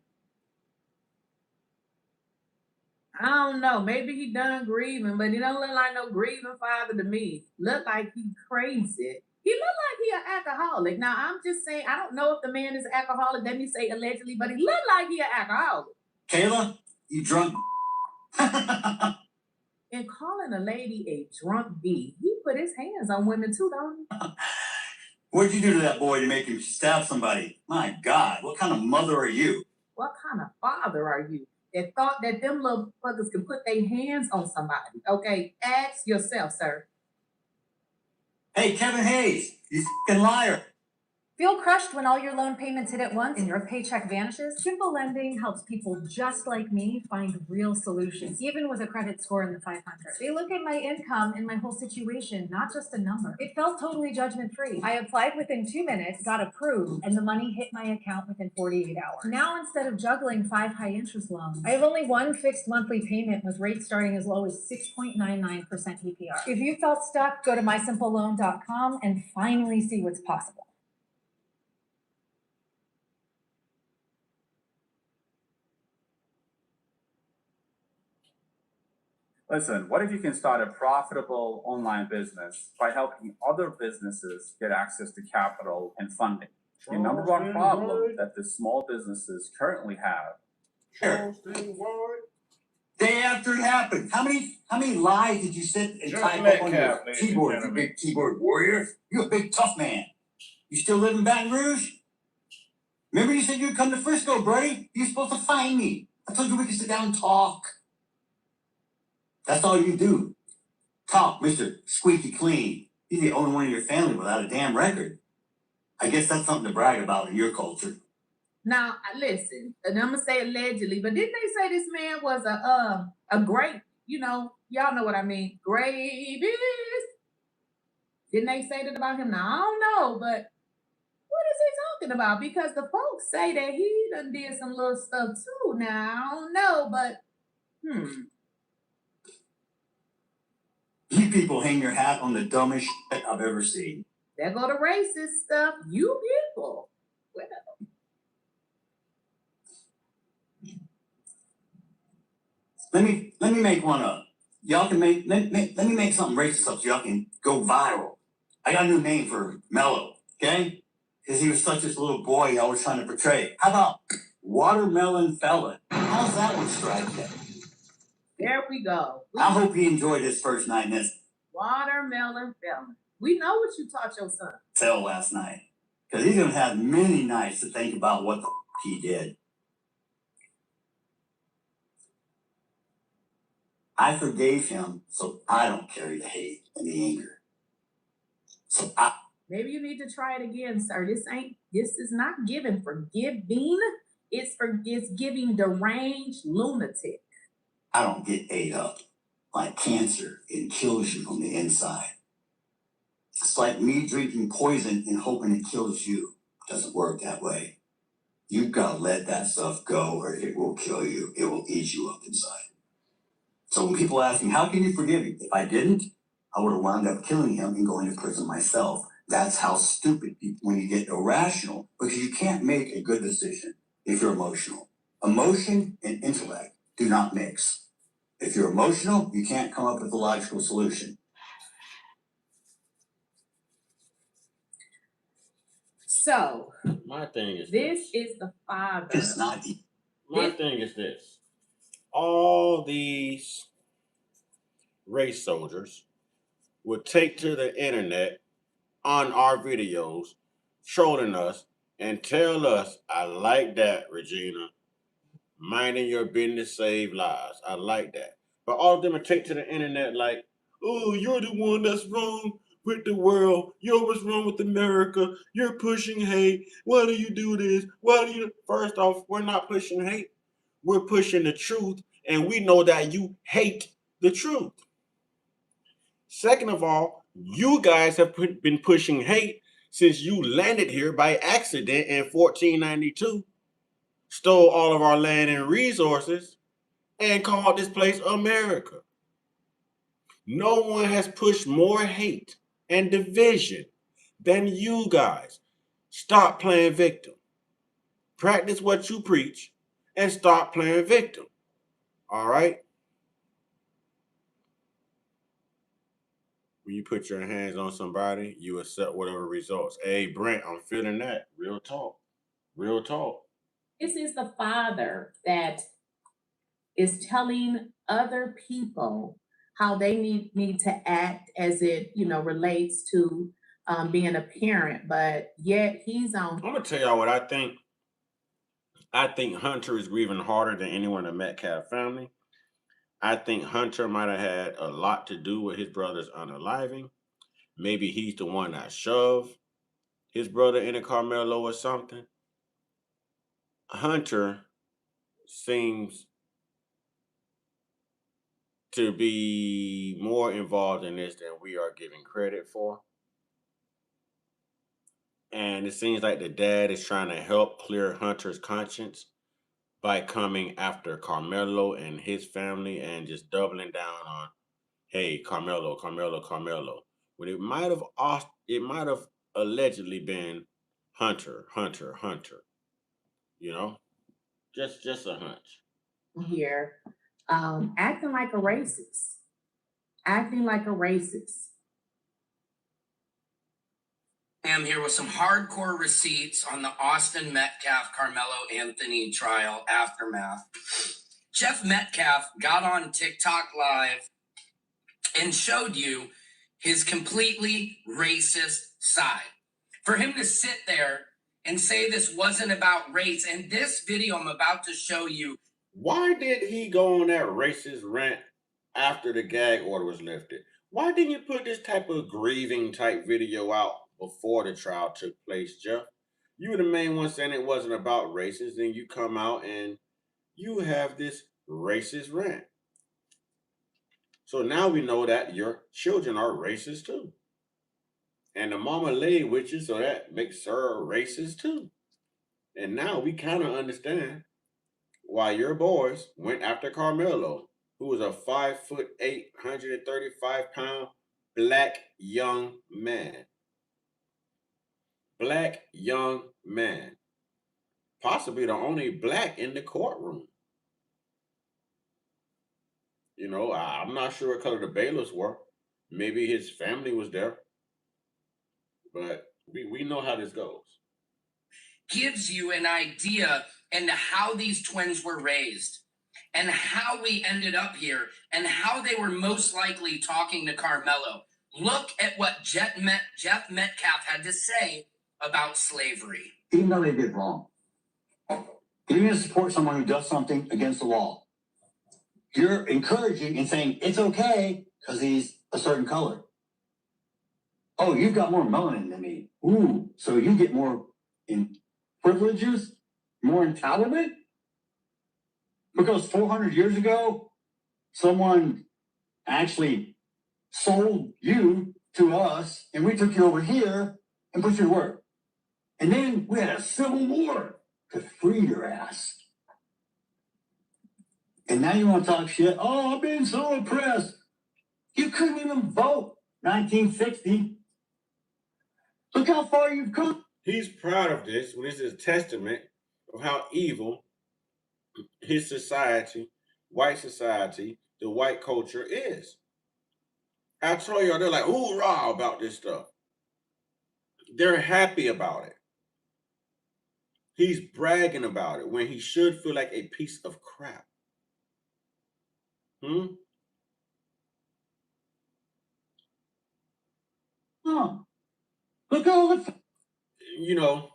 I don't know. Maybe he done grieving, but he don't look like no grieving father to me. Look like he crazy. He look like he an alcoholic. Now, I'm just saying, I don't know if the man is an alcoholic. Let me say allegedly, but he look like he an alcoholic.
Kayla, you drunk?
And calling a lady a drunk B, he put his hands on women too, don't he?
What'd you do to that boy to make him stab somebody? My God, what kind of mother are you?
What kind of father are you that thought that them little fuckers can put their hands on somebody? Okay, ask yourself, sir.
Hey, Kevin Hayes, you fucking liar.
Feel crushed when all your loan payments hit at once and your paycheck vanishes? Simple Lending helps people just like me find real solutions, even with a credit score in the 500s. They look at my income and my whole situation, not just a number. It felt totally judgment-free. I applied within 2 minutes, got approved, and the money hit my account within 48 hours. Now, instead of juggling 5 high-interest loans, I have only one fixed monthly payment with rates starting as low as 6.99% APR. If you felt stuck, go to mysimpleloan.com and finally see what's possible.
Listen, what if you can start a profitable online business by helping other businesses get access to capital and funding? The number one problem that the small businesses currently have.
Day after it happened, how many lies did you sit and type up on your keyboard, you big keyboard warrior? You're a big tough man. You still live in Baton Rouge? Remember you said you'd come to Frisco, buddy? You're supposed to find me. I told you we could sit down and talk. That's all you do. Talk, Mr. Squeaky Clean. You're the only one in your family without a damn record. I guess that's something to brag about in your culture.
Now, listen, and I'm gonna say allegedly, but didn't they say this man was a great, y'all know what I mean, great business? Didn't they say that about him? Now, I don't know, but what is he talking about? Because the folks say that he done did some little stuff too. Now, I don't know, but
You people hang your hat on the dumbest shit I've ever seen.
There go the racist stuff. You people. Well.
Let me make one up. Y'all can let me make something racist up so y'all can go viral. I got a new name for Mello, okay? Because he was such this little boy I was trying to portray. How about Watermelon Fella? How's that one strike yet?
There we go.
I hope he enjoyed his first night in this.
Watermelon Fella. We know what you taught your son.
Tell last night. Because he's going to have many nights to think about what the he did. I forgave him, so I don't carry the hate. and the anger. So
maybe you need to try it again, sir. This is not giving forgiving. It's giving deranged lunatic.
I don't get ate up like cancer. It kills you from the inside. It's like me drinking poison and hoping it kills you. It doesn't work that way. You've got to let that stuff go or it will kill you. It will eat you up inside. So when people ask me, how can you forgive him? If I didn't, I would have wound up killing him and going to prison myself. That's how stupid people, when you get irrational, because you can't make a good decision if you're emotional. Emotion and intellect do not mix. If you're emotional, you can't come up with a logical solution.
So
my thing is
this is the father.
It's not.
My thing is this. All these race soldiers would take to the internet on our videos, trolling us, and tell us, I like that, Regina. Minding your business, save lives. I like that. But all of them would take to the internet like, oh, you're the one that's wrong with the world. You're what's wrong with America. You're pushing hate. Why do you do this? Why do you? First off, we're not pushing hate. We're pushing the truth, and we know that you hate the truth. Second of all, you guys have been pushing hate since you landed here by accident in 1492, stole all of our land and resources, and called this place America. No one has pushed more hate and division than you guys. Stop playing victim. Practice what you preach and stop playing victim. All right? When you put your hands on somebody, you accept whatever results. Hey, Brent, I'm feeling that. Real talk. Real talk.
This is the father that is telling other people how they need to act as it relates to being a parent, but yet he's on.
I'm gonna tell y'all what I think. I think Hunter is grieving harder than anyone in the Metcalf family. I think Hunter might have had a lot to do with his brother's unaliving. Maybe he's the one that shoved his brother into Karmelo or something. Hunter seems to be more involved in this than we are giving credit for. And it seems like the dad is trying to help clear Hunter's conscience by coming after Karmelo and his family and just doubling down on, hey, Karmelo. When it might have allegedly been Hunter. You know, just a hunch.
Here, acting like a racist.
I'm here with some hardcore receipts on the Austin Metcalf Carmelo Anthony trial aftermath. Jeff Metcalf got on TikTok Live and showed you his completely racist side. For him to sit there and say this wasn't about race, and this video I'm about to show you.
Why did he go on that racist rant after the gag order was lifted? Why didn't you put this type of grieving type video out before the trial took place, Jeff? You were the main one saying it wasn't about races, and you come out and you have this racist rant. So now we know that your children are racist too. And the mama laid with you, so that makes her racist too. And now we kind of understand why your boys went after Karmelo, who was a 5'8", 135-pound black young man. Black young man. Possibly the only black in the courtroom. You know, I'm not sure what color the bailiffs were. Maybe his family was there. But we know how this goes.
Gives you an idea into how these twins were raised and how we ended up here and how they were most likely talking to Karmelo. Look at what Jeff Metcalf had to say about slavery.
Even though they did wrong, you're going to support someone who does something against the law. You're encouraging and saying it's okay because he's a certain color. Oh, you've got more melanin than me. Ooh, so you get more in privileges, more entitlement? Because 400 years ago, someone actually sold you to us, and we took you over here and put you to work. And then we had a civil war to free your ass. And now you want to talk shit? Oh, I've been so oppressed. You couldn't even vote 1960. Look how far you've come.
He's proud of this when this is a testament of how evil his society, white society, the white culture is. I tell y'all, they're like, hoorah about this stuff. They're happy about it. He's bragging about it when he should feel like a piece of crap.
Oh, look at all the.
You know,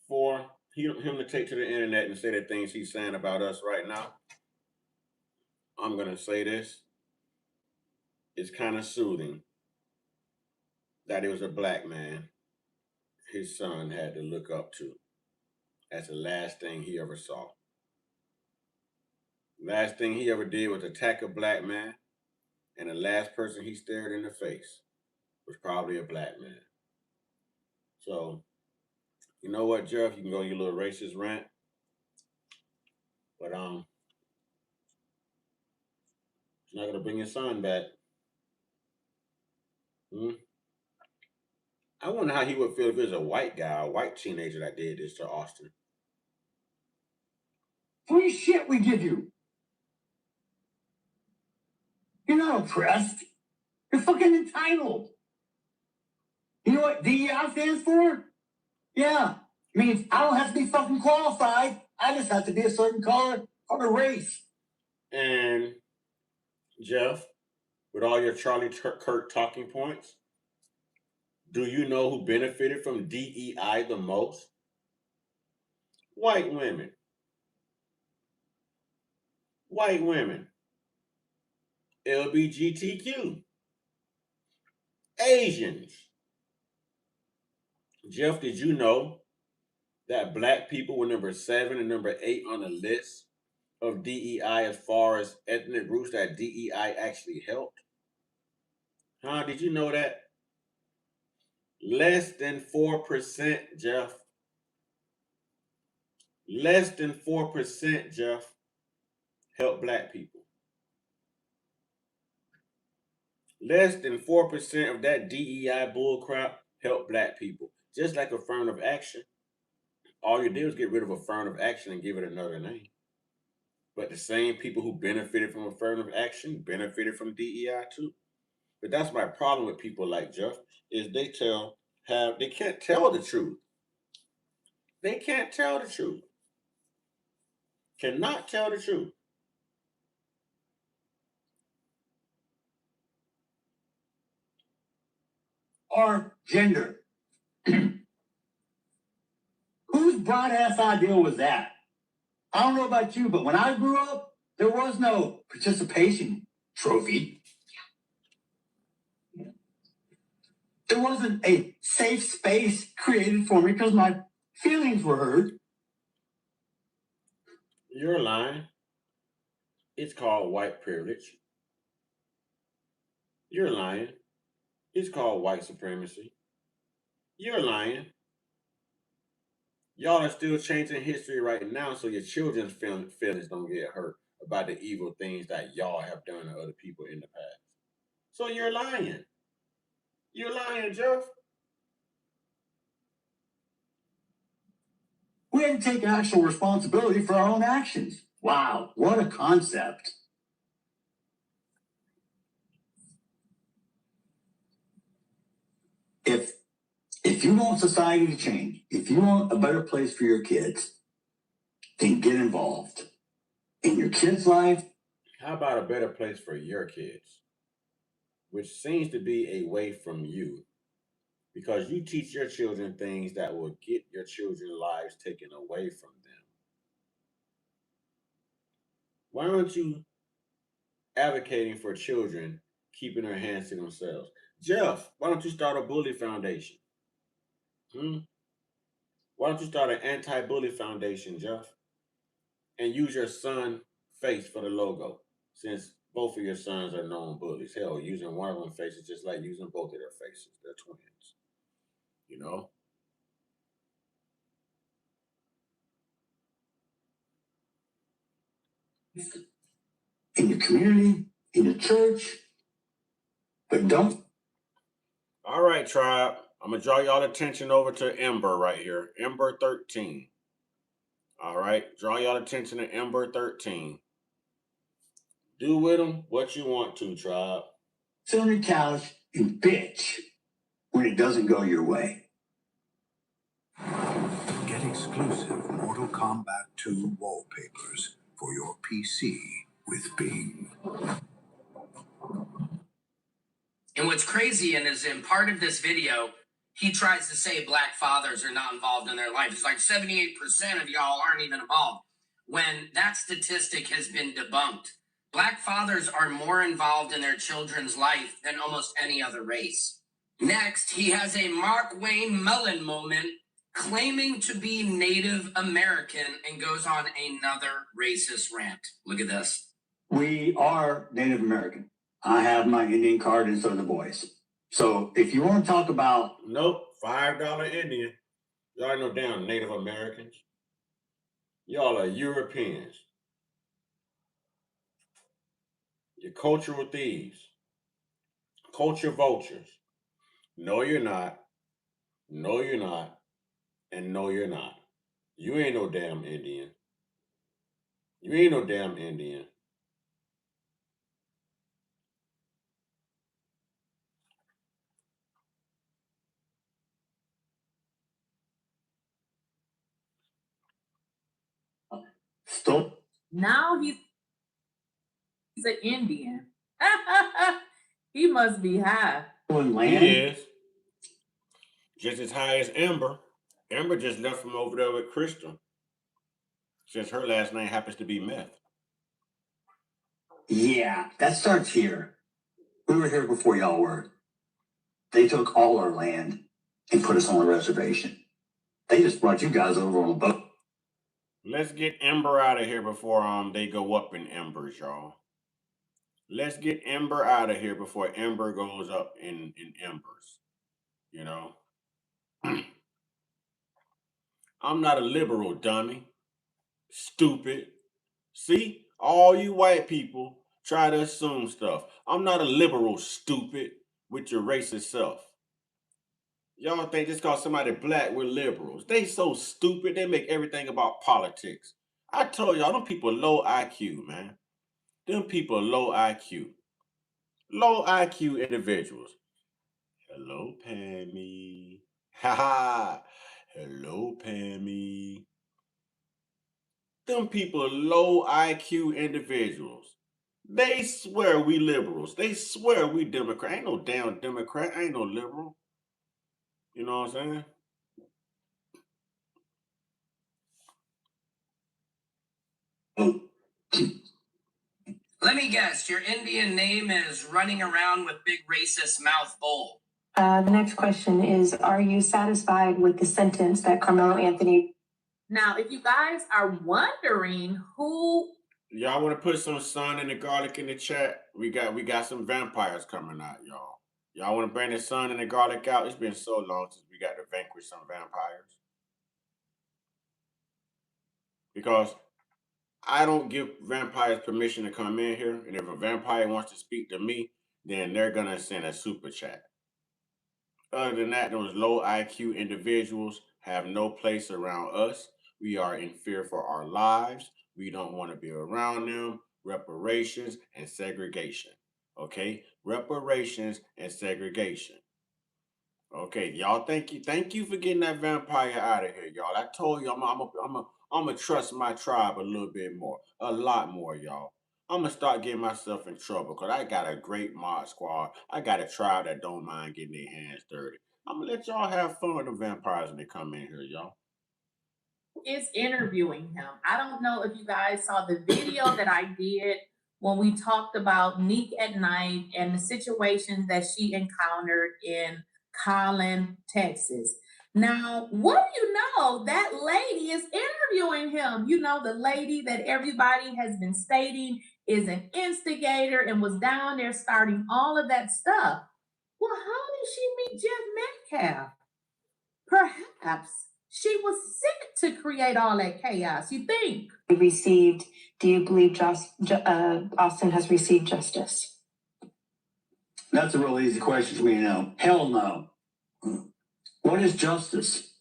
for him to take to the internet and say the things he's saying about us right now, I'm going to say this. It's kind of soothing that it was a black man his son had to look up to. That's the last thing he ever saw. Last thing he ever did was attack a black man, and the last person he stared in the face was probably a black man. So, you know what, Jeff? You can go on your little racist rant, but it's not gonna bring your son back. I wonder how he would feel if it was a white guy, a white teenager that did this to Austin.
Free shit we give you. You're not oppressed. You're fucking entitled. You know what DEI stands for? Yeah. It means I don't have to be fucking qualified. I just have to be a certain color or a race.
And Jeff, with all your Charlie Kirk talking points, do you know who benefited from DEI the most? White women. White women. LGBTQ. Asians. Jeff, did you know that black people were number 7 and number 8 on the list of DEI as far as ethnic groups that DEI actually helped? Huh? Did you know that? Less than 4%, Jeff. Less than 4%, Jeff, help black people. Less than 4% of that DEI bullcrap help black people. Just like affirmative action. All you did was get rid of affirmative action and give it another name. But the same people who benefited from affirmative action benefited from DEI too. But that's my problem with people like Jeff, is they can't tell the truth. They can't tell the truth. Cannot tell the truth.
Or gender. Whose broad ass idea was that? I don't know about you, but when I grew up, there was no participation trophy. There wasn't a safe space created for me because my feelings were hurt.
You're lying. It's called white privilege. You're lying. It's called white supremacy. You're lying. Y'all are still changing history right now so your children's feelings don't get hurt about the evil things that y'all have done to other people in the past. So you're lying. You're lying, Jeff.
We had to take actual responsibility for our own actions. Wow, what a concept. If you want society to change, if you want a better place for your kids, then get involved in your kids' life.
How about a better place for your kids? Which seems to be away from you. Because you teach your children things that will get your children's lives taken away from them. Why aren't you advocating for children keeping their hands to themselves? Jeff, why don't you start a bully foundation? Why don't you start an anti-bully foundation, Jeff? And use your son face for the logo, since both of your sons are known bullies. Hell, using one of them faces just like using both of their faces. They're twins. You know?
In your community, in your church, but don't.
All right, tribe. I'm gonna draw y'all attention over to Ember right here. Ember 13. All right. Draw y'all attention to Ember 13. Do with them what you want to, tribe.
Sit on your couch and bitch when it doesn't go your way.
Get exclusive Mortal Kombat 2 wallpapers for your PC with Bing.
And what's crazy is in part of this video, he tries to say black fathers are not involved in their life. It's like 78% of y'all aren't even involved, when that statistic has been debunked. Black fathers are more involved in their children's life than almost any other race. Next, he has a Mark Wayne Mullen moment claiming to be Native American and goes on another racist rant. Look at this.
We are Native American. I have my Indian card and so do the boys. So if you want to talk about...
Nope, $5 Indian. Y'all ain't no damn Native Americans. Y'all are Europeans. You're cultural thieves. Culture vultures. No, you're not. No, you're not. And no, you're not. You ain't no damn Indian. You ain't no damn Indian.
Stop.
Now he's an Indian. He must be high.
He is. Just as high as Ember. Ember just left from over there with Crystal, since her last name happens to be Meth.
Yeah, that starts here. We were here before y'all were. They took all our land and put us on a reservation. They just brought you guys over on a boat.
Let's get Ember out of here before they go up in embers, y'all. Let's get Ember out of here before Ember goes up in embers. You know? I'm not a liberal, dummy. Stupid. See? All you white people try to assume stuff. I'm not a liberal, stupid, with your racist self. Y'all think just because somebody black, we're liberals. They so stupid, they make everything about politics. I told y'all, them people low IQ, man. Them people low IQ. Low IQ individuals. Hello, Pammy. Ha ha. Hello, Pammy. Them people low IQ individuals. They swear we liberals. They swear we Democrat. Ain't no damn Democrat. Ain't no liberal. You know what I'm saying?
Let me guess, your Indian name is running around with big racist mouth bowl.
The next question is, are you satisfied with the sentence that Karmelo Anthony...
Now, if you guys are wondering who...
Y'all want to put some sun and the garlic in the chat? We got some vampires coming out, y'all. Y'all want to bring the sun and the garlic out? It's been so long since we got to vanquish some vampires. Because I don't give vampires permission to come in here. And if a vampire wants to speak to me, then they're going to send a super chat. Other than that, those low IQ individuals have no place around us. We are in fear for our lives. We don't want to be around them. Reparations and segregation. Okay? Reparations and segregation. Okay, y'all. Thank you for getting that vampire out of here, y'all. I told you I'm gonna trust my tribe a little bit more, a lot more, y'all. I'm gonna start getting myself in trouble because I got a great mod squad. I got a tribe that don't mind getting their hands dirty. I'm gonna let y'all have fun with the vampires when they come in here, y'all.
Is interviewing him. I don't know if you guys saw the video that I did when we talked about Neek at Night and the situation that she encountered in Collin, Texas. Now, what do you know? That lady is interviewing him. You know, the lady that everybody has been stating is an instigator and was down there starting all of that stuff. Well, how did she meet Jeff Metcalf? Perhaps she was sent to create all that chaos, you think?
Do you believe Austin has received justice?
That's a real easy question for me to know. Hell no. What is justice?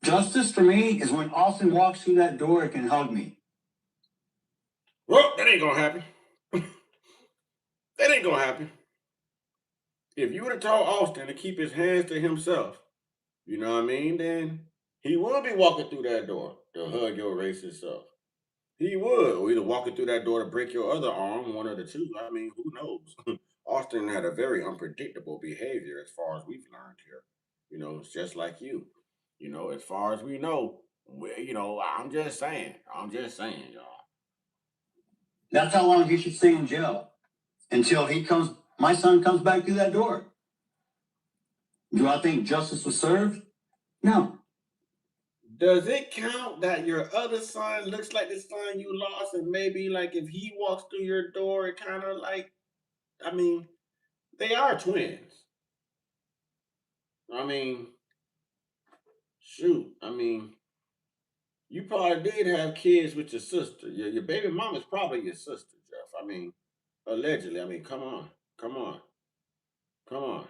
Justice for me is when Austin walks through that door and can hug me.
Well, that ain't gonna happen. That ain't gonna happen. If you would have told Austin to keep his hands to himself, you know what I mean, then he would be walking through that door to hug your racist self. He would, or either walking through that door to break your other arm, one of the two. I mean, who knows? Austin had a very unpredictable behavior as far as we've learned here. You know, it's just like you. You know, as far as we know, I'm just saying, y'all.
That's how long he should stay in jail. Until my son comes back through that door. Do I think justice was served? No.
Does it count that your other son looks like the son you lost, and maybe like if he walks through your door, it kind of like, I mean, they are twins. I mean, shoot, I mean, you probably did have kids with your sister. Your baby mama's probably your sister, Jeff. I mean, allegedly. I mean, come on, come on, come on.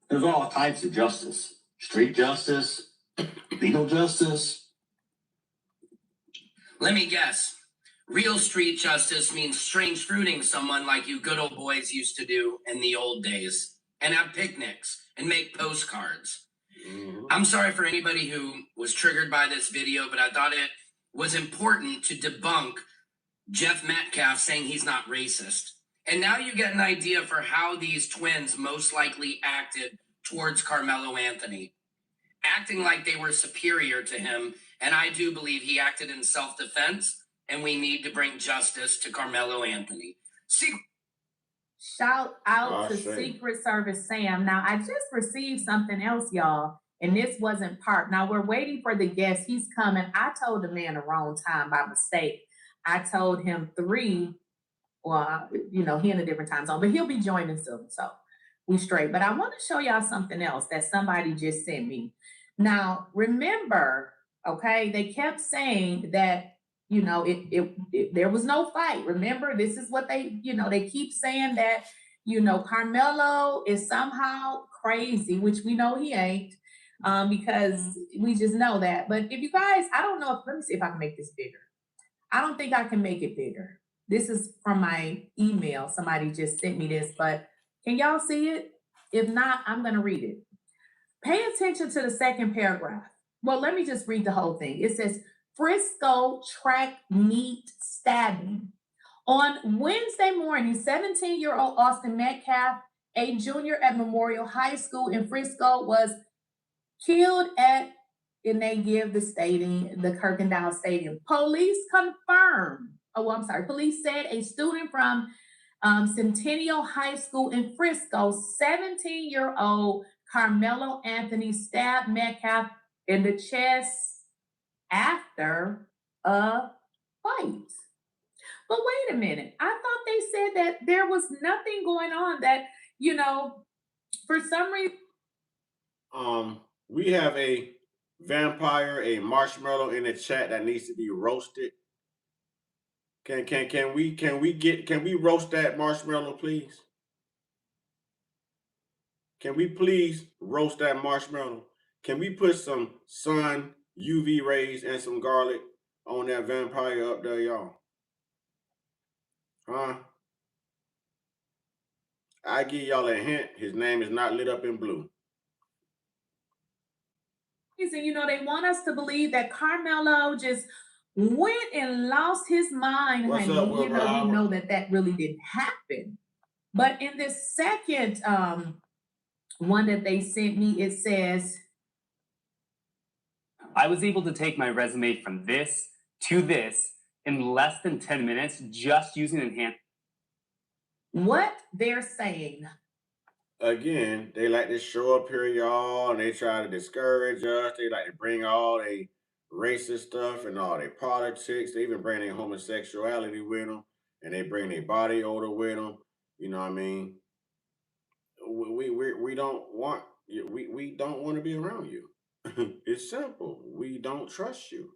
There's all types of justice. Street justice, legal justice.
Let me guess. Real street justice means strange fruiting someone like you good old boys used to do in the old days and have picnics and make postcards.
Mm-hmm.
I'm sorry for anybody who was triggered by this video, but I thought it was important to debunk Jeff Metcalf saying he's not racist. And now you get an idea for how these twins most likely acted towards Karmelo Anthony, acting like they were superior to him. And I do believe he acted in self-defense, and we need to bring justice to Karmelo Anthony.
Shout out to Secret Service Sam. Now, I just received something else, y'all, and this wasn't part. Now, we're waiting for the guest. He's coming. I told the man the wrong time by mistake. I told him 3. Well, he in a different time zone, but he'll be joining soon, so we straight. But I want to show y'all something else that somebody just sent me. Now, remember, okay, they kept saying that, there was no fight. Remember, this is what they keep saying that, Karmelo is somehow crazy, which we know he ain't, because we just know that. But if you guys, I don't know, let me see if I can make this bigger. I don't think I can make it bigger. This is from my email. Somebody just sent me this, but can y'all see it? If not, I'm going to read it. Pay attention to the second paragraph. Well, let me just read the whole thing. It says, Frisco track meet stabbing. On Wednesday morning, 17-year-old Austin Metcalf, a junior at Memorial High School in Frisco, was killed and they give the Kirkendall Stadium. Police confirmed. Police said a student from Centennial High School in Frisco, 17-year-old Karmelo Anthony, stabbed Metcalf in the chest after a fight. But wait a minute. I thought they said that there was nothing going on, that, for some reason.
We have a vampire, a marshmallow in the chat that needs to be roasted. Can we roast that marshmallow, please? Can we please roast that marshmallow? Can we put some sun, UV rays, and some garlic on that vampire up there, y'all? Huh? I give y'all a hint. His name is not lit up in blue.
They want us to believe that Karmelo just went and lost his mind,
What's
honey.
up, Wilbur
We
Howard?
know that really didn't happen. But in this second one that they sent me, it says,
I was able to take my resume from this to this in less than 10 minutes just using enhanced.
What they're saying.
Again, they like to show up here, y'all, and they try to discourage us. They like to bring all their racist stuff and all their politics. They even bring their homosexuality with them, and they bring their body odor with them. You know what I mean? We don't want you. We don't want to be around you. It's simple. We don't trust you.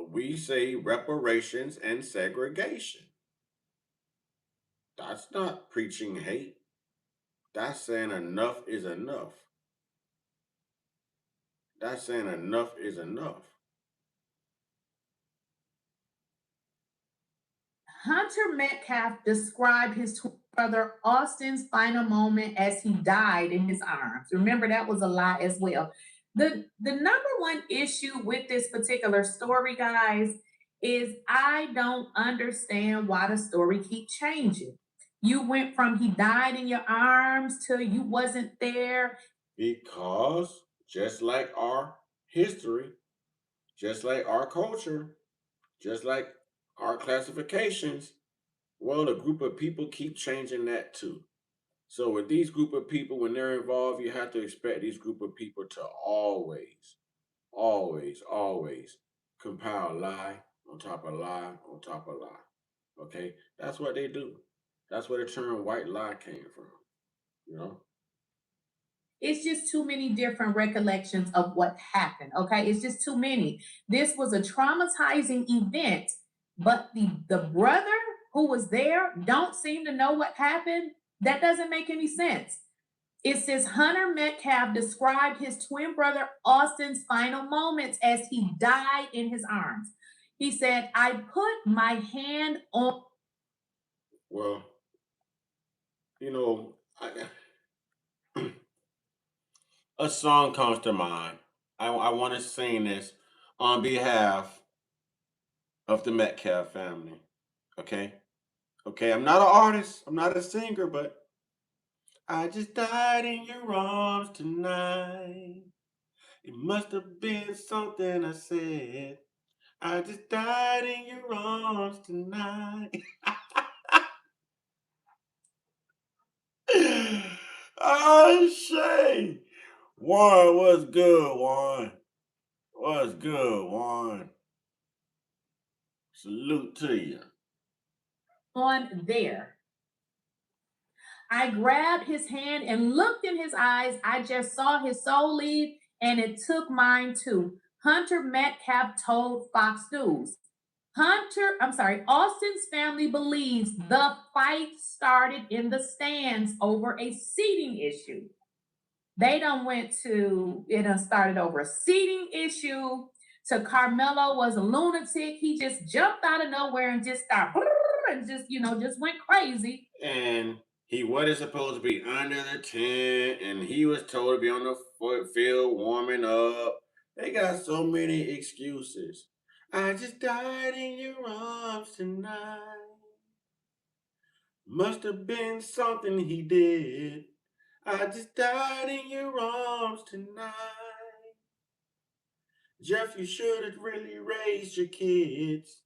We say reparations and segregation. That's not preaching hate. That's saying enough is enough. That's saying enough is enough.
Hunter Metcalf described his twin brother Austin's final moment as he died in his arms. Remember, that was a lie as well. The number one issue with this particular story, guys, is I don't understand why the story keep changing. You went from he died in your arms to you wasn't there.
Because just like our history, just like our culture, just like our classifications, well, a group of people keep changing that too. So with these group of people, when they're involved, you have to expect these group of people to always, always, always compile lie on top of lie on top of lie. Okay? That's what they do. That's where the term white lie came from. You know?
It's just too many different recollections of what happened. Okay, it's just too many. This was a traumatizing event, but the brother who was there don't seem to know what happened. That doesn't make any sense. It says Hunter Metcalf described his twin brother Austin's final moments as he died in his arms. He said, "I put my hand on."
Well, you know, a song comes to mind. I want to sing this on behalf of the Metcalf family. Okay? Okay, I'm not an artist, I'm not a singer, but I just died in your arms tonight. It must have been something I said. I just died in your arms tonight. Oh, Shay. Warren, what's good, Warren? What's good, Warren? Salute to you.
On there. I grabbed his hand and looked in his eyes. I just saw his soul leave, and it took mine too. Hunter Metcalf told Fox News. Austin's family believes the fight started in the stands over a seating issue. They started over a seating issue. So Karmelo was a lunatic. He just jumped out of nowhere and just started and just went crazy.
And he wasn't supposed to be under the tent, and he was told to be on the field warming up. They got so many excuses. I just died in your arms tonight. Must have been something he did. I just died in your arms tonight. Jeff, you should have really raised your kids.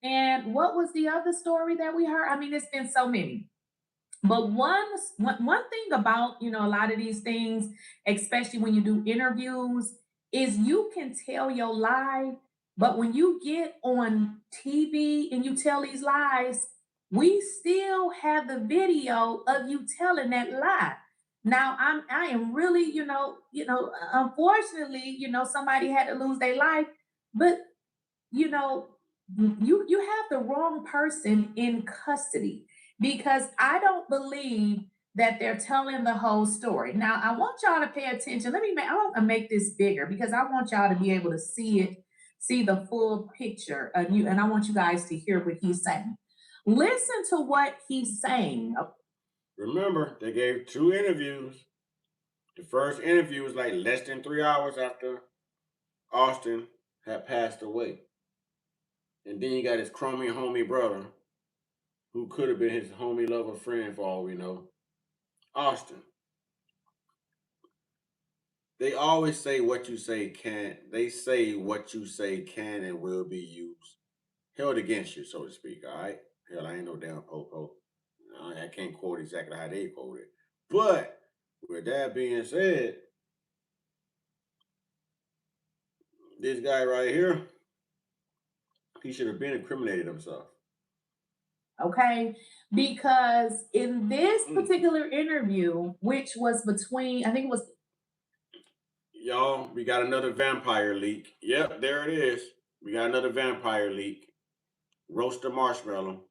And what was the other story that we heard? I mean, it's been so many. But one thing about a lot of these things, especially when you do interviews, is you can tell your lie, but when you get on TV and you tell these lies, we still have the video of you telling that lie. Now I am really, unfortunately, somebody had to lose their life, but you know, you have the wrong person in custody because I don't believe that they're telling the whole story. Now, I want y'all to pay attention. I want to make this bigger because I want y'all to be able to see the full picture, and I want you guys to hear what he's saying. Listen to what he's saying.
Remember, they gave 2 interviews. The first interview was like less than 3 hours after Austin had passed away. And then you got his crummy homie brother, who could have been his homie lover friend for all we know, Austin. They always say what you say can. They say what you say can and will be used, held against you, so to speak. All right. Hell, I ain't no damn po. I can't quote exactly how they quote it. But with that being said, this guy right here, he should have been incriminated himself.
Okay, because in this particular interview, which was between, I think it was,
y'all, we got another vampire leak. Yep, there it is. We got another vampire leak. Roast the marshmallow.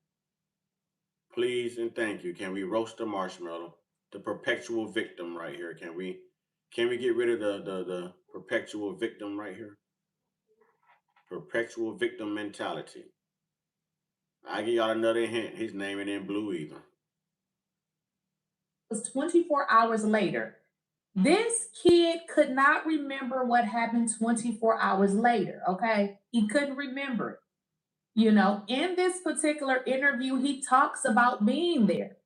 Please and thank you. Can we roast the marshmallow? The perpetual victim right here. Can we get rid of the perpetual victim right here? Perpetual victim mentality. I give y'all another hint. His name ain't in blue either.
it was 24 hours later. This kid could not remember what happened 24 hours later, okay? He couldn't remember it. You know, in this particular interview, he talks about being there.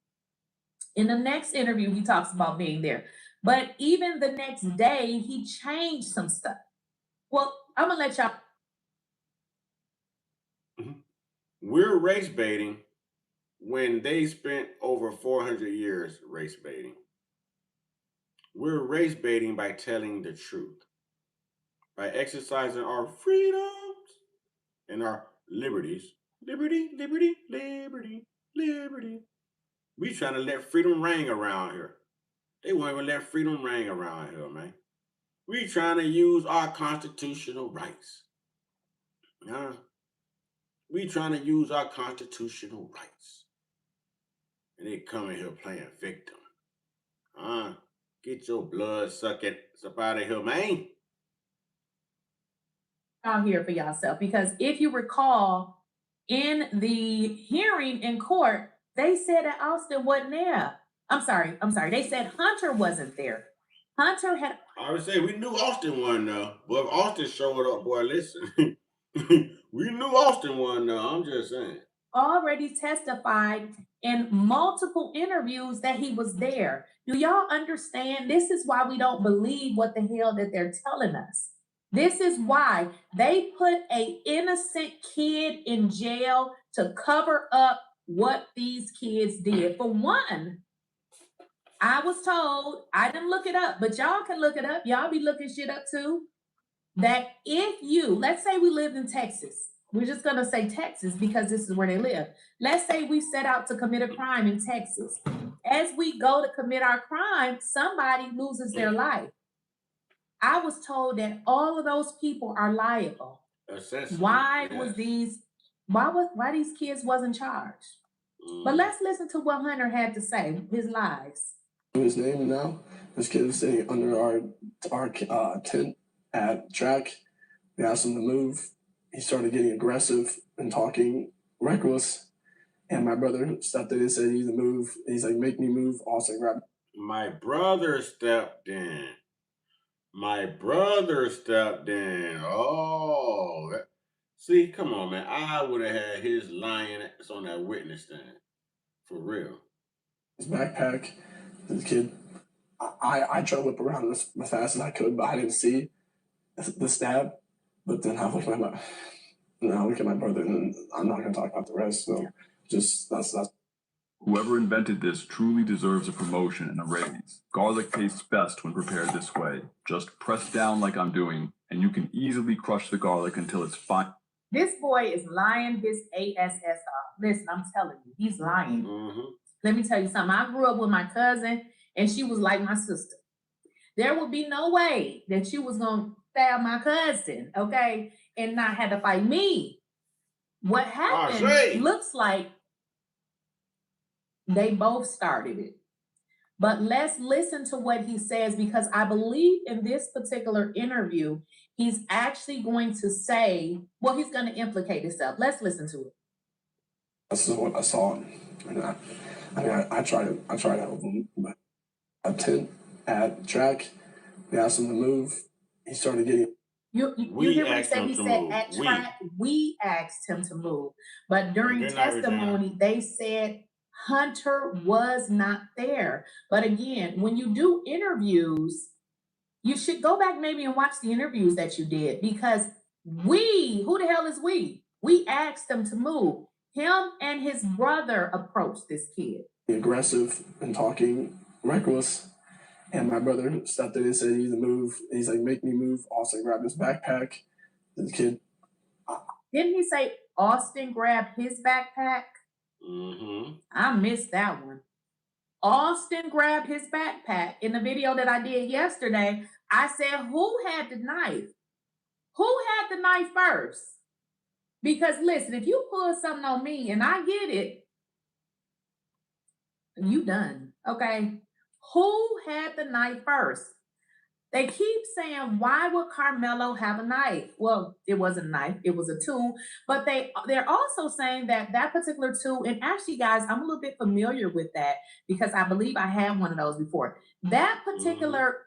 In the next interview, he talks about being there. But even the next day, he changed some stuff. Well, I'm going to let y'all.
We're race baiting when they spent over 400 years race baiting. We're race baiting by telling the truth, by exercising our freedoms and our liberties. Liberty, liberty, liberty, liberty. We trying to let freedom ring around here. They won't even let freedom ring around here, man. We trying to use our constitutional rights. We trying to use our constitutional rights. And they coming here playing victim. Get your blood sucking up out of here, man.
Out here for yourself, because if you recall, in the hearing in court, they said that Austin wasn't there. I'm sorry. They said Hunter wasn't there. Hunter had.
I would say we knew Austin won now. But if Austin showed up, boy, listen. We knew Austin won now. I'm just saying.
Already testified in multiple interviews that he was there. Do y'all understand? This is why we don't believe what the hell that they're telling us. This is why they put an innocent kid in jail to cover up what these kids did. For one, I was told, I didn't look it up, but y'all can look it up. Y'all be looking shit up too. That if you, let's say we lived in Texas, we're just going to say Texas because this is where they live. Let's say we set out to commit a crime in Texas. As we go to commit our crime, somebody loses their life. I was told that all of those people are liable. Why these kids wasn't charged? But let's listen to what Hunter had to say, his lies.
His name now. This kid was sitting under our tent at track. We asked him to move. He started getting aggressive and talking reckless. And my brother stepped in and said, "You need to move." And he's like, "Make me move." Austin grabbed me.
My brother stepped in. Oh, see, come on, man. I would have had his lying ass on that witness stand. For real.
His backpack. The kid, I tried to whip around as fast as I could, but I didn't see the stab. But then I look at my brother, and I'm not going to talk about the rest. So just that's.
Whoever invented this truly deserves a promotion and a raise. Garlic tastes best when prepared this way. Just press down like I'm doing, and you can easily crush the garlic until it's fine.
This boy is lying his ass off. Listen, I'm telling you, he's lying. Let me tell you something. I grew up with my cousin, and she was like my sister. There would be no way that she was going to stab my cousin, okay, and not have to fight me. What happened looks like they both started it. But let's listen to what he says, because I believe in this particular interview, he's actually going to say, well, he's going to implicate himself. Let's listen to it.
This is what I saw. And I tried to help him. But a tent at track, we asked him to move. He started getting.
You hear what he said? He said at track, we asked him to move. But during testimony, they said Hunter was not there. But again, when you do interviews, You should go back maybe and watch the interviews that you did, because who the hell is we? We asked them to move. Him and his brother approached this kid.
Aggressive and talking reckless. And my brother stepped in and said, "You need to move." And he's like, "Make me move." Austin grabbed his backpack. The kid.
Didn't he say Austin grabbed his backpack?
Mm-hmm.
I missed that one. Austin grabbed his backpack. In the video that I did yesterday, I said, who had the knife? Who had the knife first? Because listen, if you pull something on me and I get it, you done, okay? Who had the knife first? They keep saying, why would Karmelo have a knife? Well, it wasn't a knife, it was a tool. But they're also saying that particular tool, and actually, guys, I'm a little bit familiar with that because I believe I had one of those before. That particular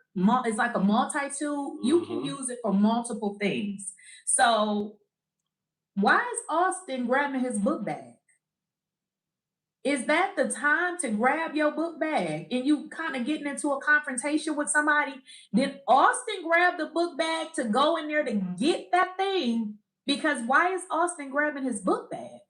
is like a multi-tool. You can use it for multiple things. So why is Austin grabbing his book bag? Is that the time to grab your book bag and you kind of getting into a confrontation with somebody? Did Austin grab the book bag to go in there to get that thing? Because why is Austin grabbing his book bag?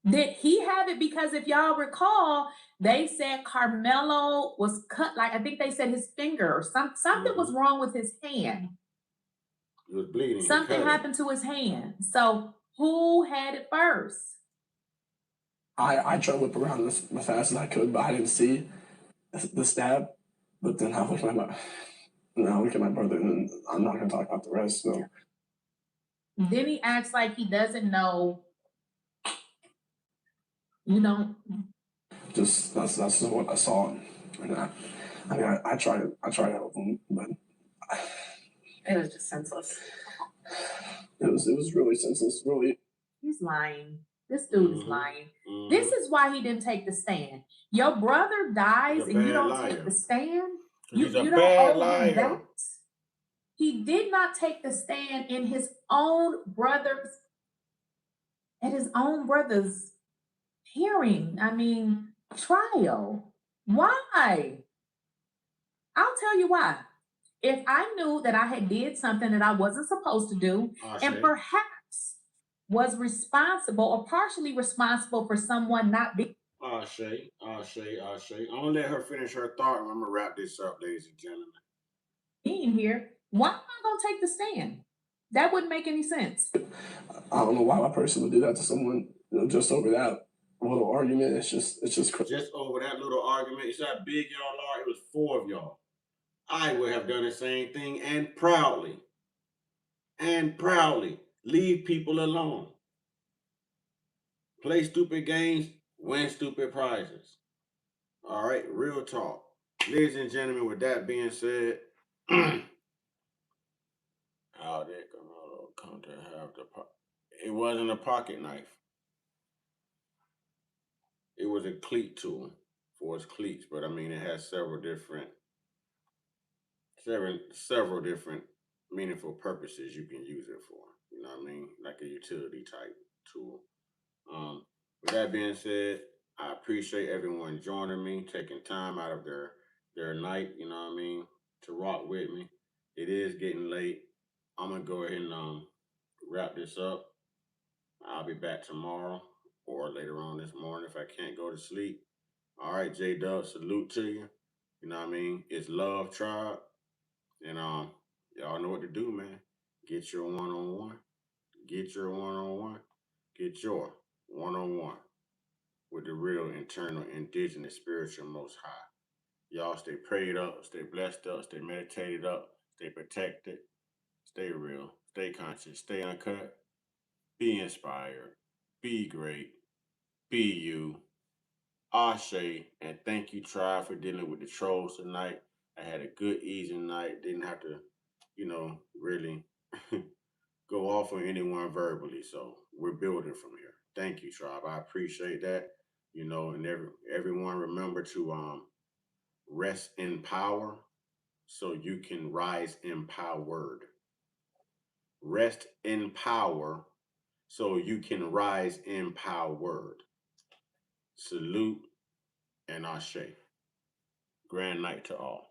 Did he have it? Because if y'all recall, they said Karmelo was cut, like I think they said his finger or something was wrong with his hand.
He was bleeding.
Something happened to his hand. So who had it first?
I tried to whip around as fast as I could, but I didn't see the stab. But then I look at my brother, and I'm not going to talk about the rest. So.
Then he acts like he doesn't know. You know.
Just that's what I saw, and I tried to help him, but
it was just senseless.
It was really senseless. Really.
He's lying. This dude is lying. This is why he didn't take the stand. Your brother dies and you don't take the stand. You don't owe him that. He did not take the stand in his own brother's hearing. I mean, trial. Why? I'll tell you why. If I knew that I had did something that I wasn't supposed to do, and perhaps was responsible or partially responsible for someone not being.
Ashay. I'm gonna let her finish her thought, and I'm gonna wrap this up, ladies and gentlemen.
Being here, why am I gonna take the stand? That wouldn't make any sense.
I don't know why my person would do that to someone, just over that little argument. It's just crazy.
Just over that little argument. You see how big y'all are? It was 4 of y'all. I would have done the same thing, and proudly leave people alone. Play stupid games, win stupid prizes. All right, real talk. Ladies and gentlemen, with that being said, how did Karmelo come to have it wasn't a pocket knife. It was a cleat tool for his cleats, but I mean, it has several different meaningful purposes you can use it for. You know what I mean? Like a utility type tool. With that being said, I appreciate everyone joining me, taking time out of their night, you know what I mean, to rock with me. It is getting late. I'm gonna go ahead and wrap this up. I'll be back tomorrow or later on this morning if I can't go to sleep. All right, J Dub, salute to you. You know what I mean? It's Love Tribe. And y'all know what to do, man. Get your one-on-one. Get your one-on-one. Get your one-on-one with the real internal indigenous spiritual most high. Y'all stay prayed up, stay blessed up, stay meditated up, stay protected, stay real, stay conscious, stay uncut, be inspired, be great, be you. Ashe, and thank you, Tribe, for dealing with the trolls tonight. I had a good, easy night. Didn't have to, really go off on anyone verbally. So we're building from here. Thank you, Tribe. I appreciate that. And everyone remember to rest in power so you can rise empowered. Rest in power so you can rise empowered. Salute and Ashe. Grand night to all.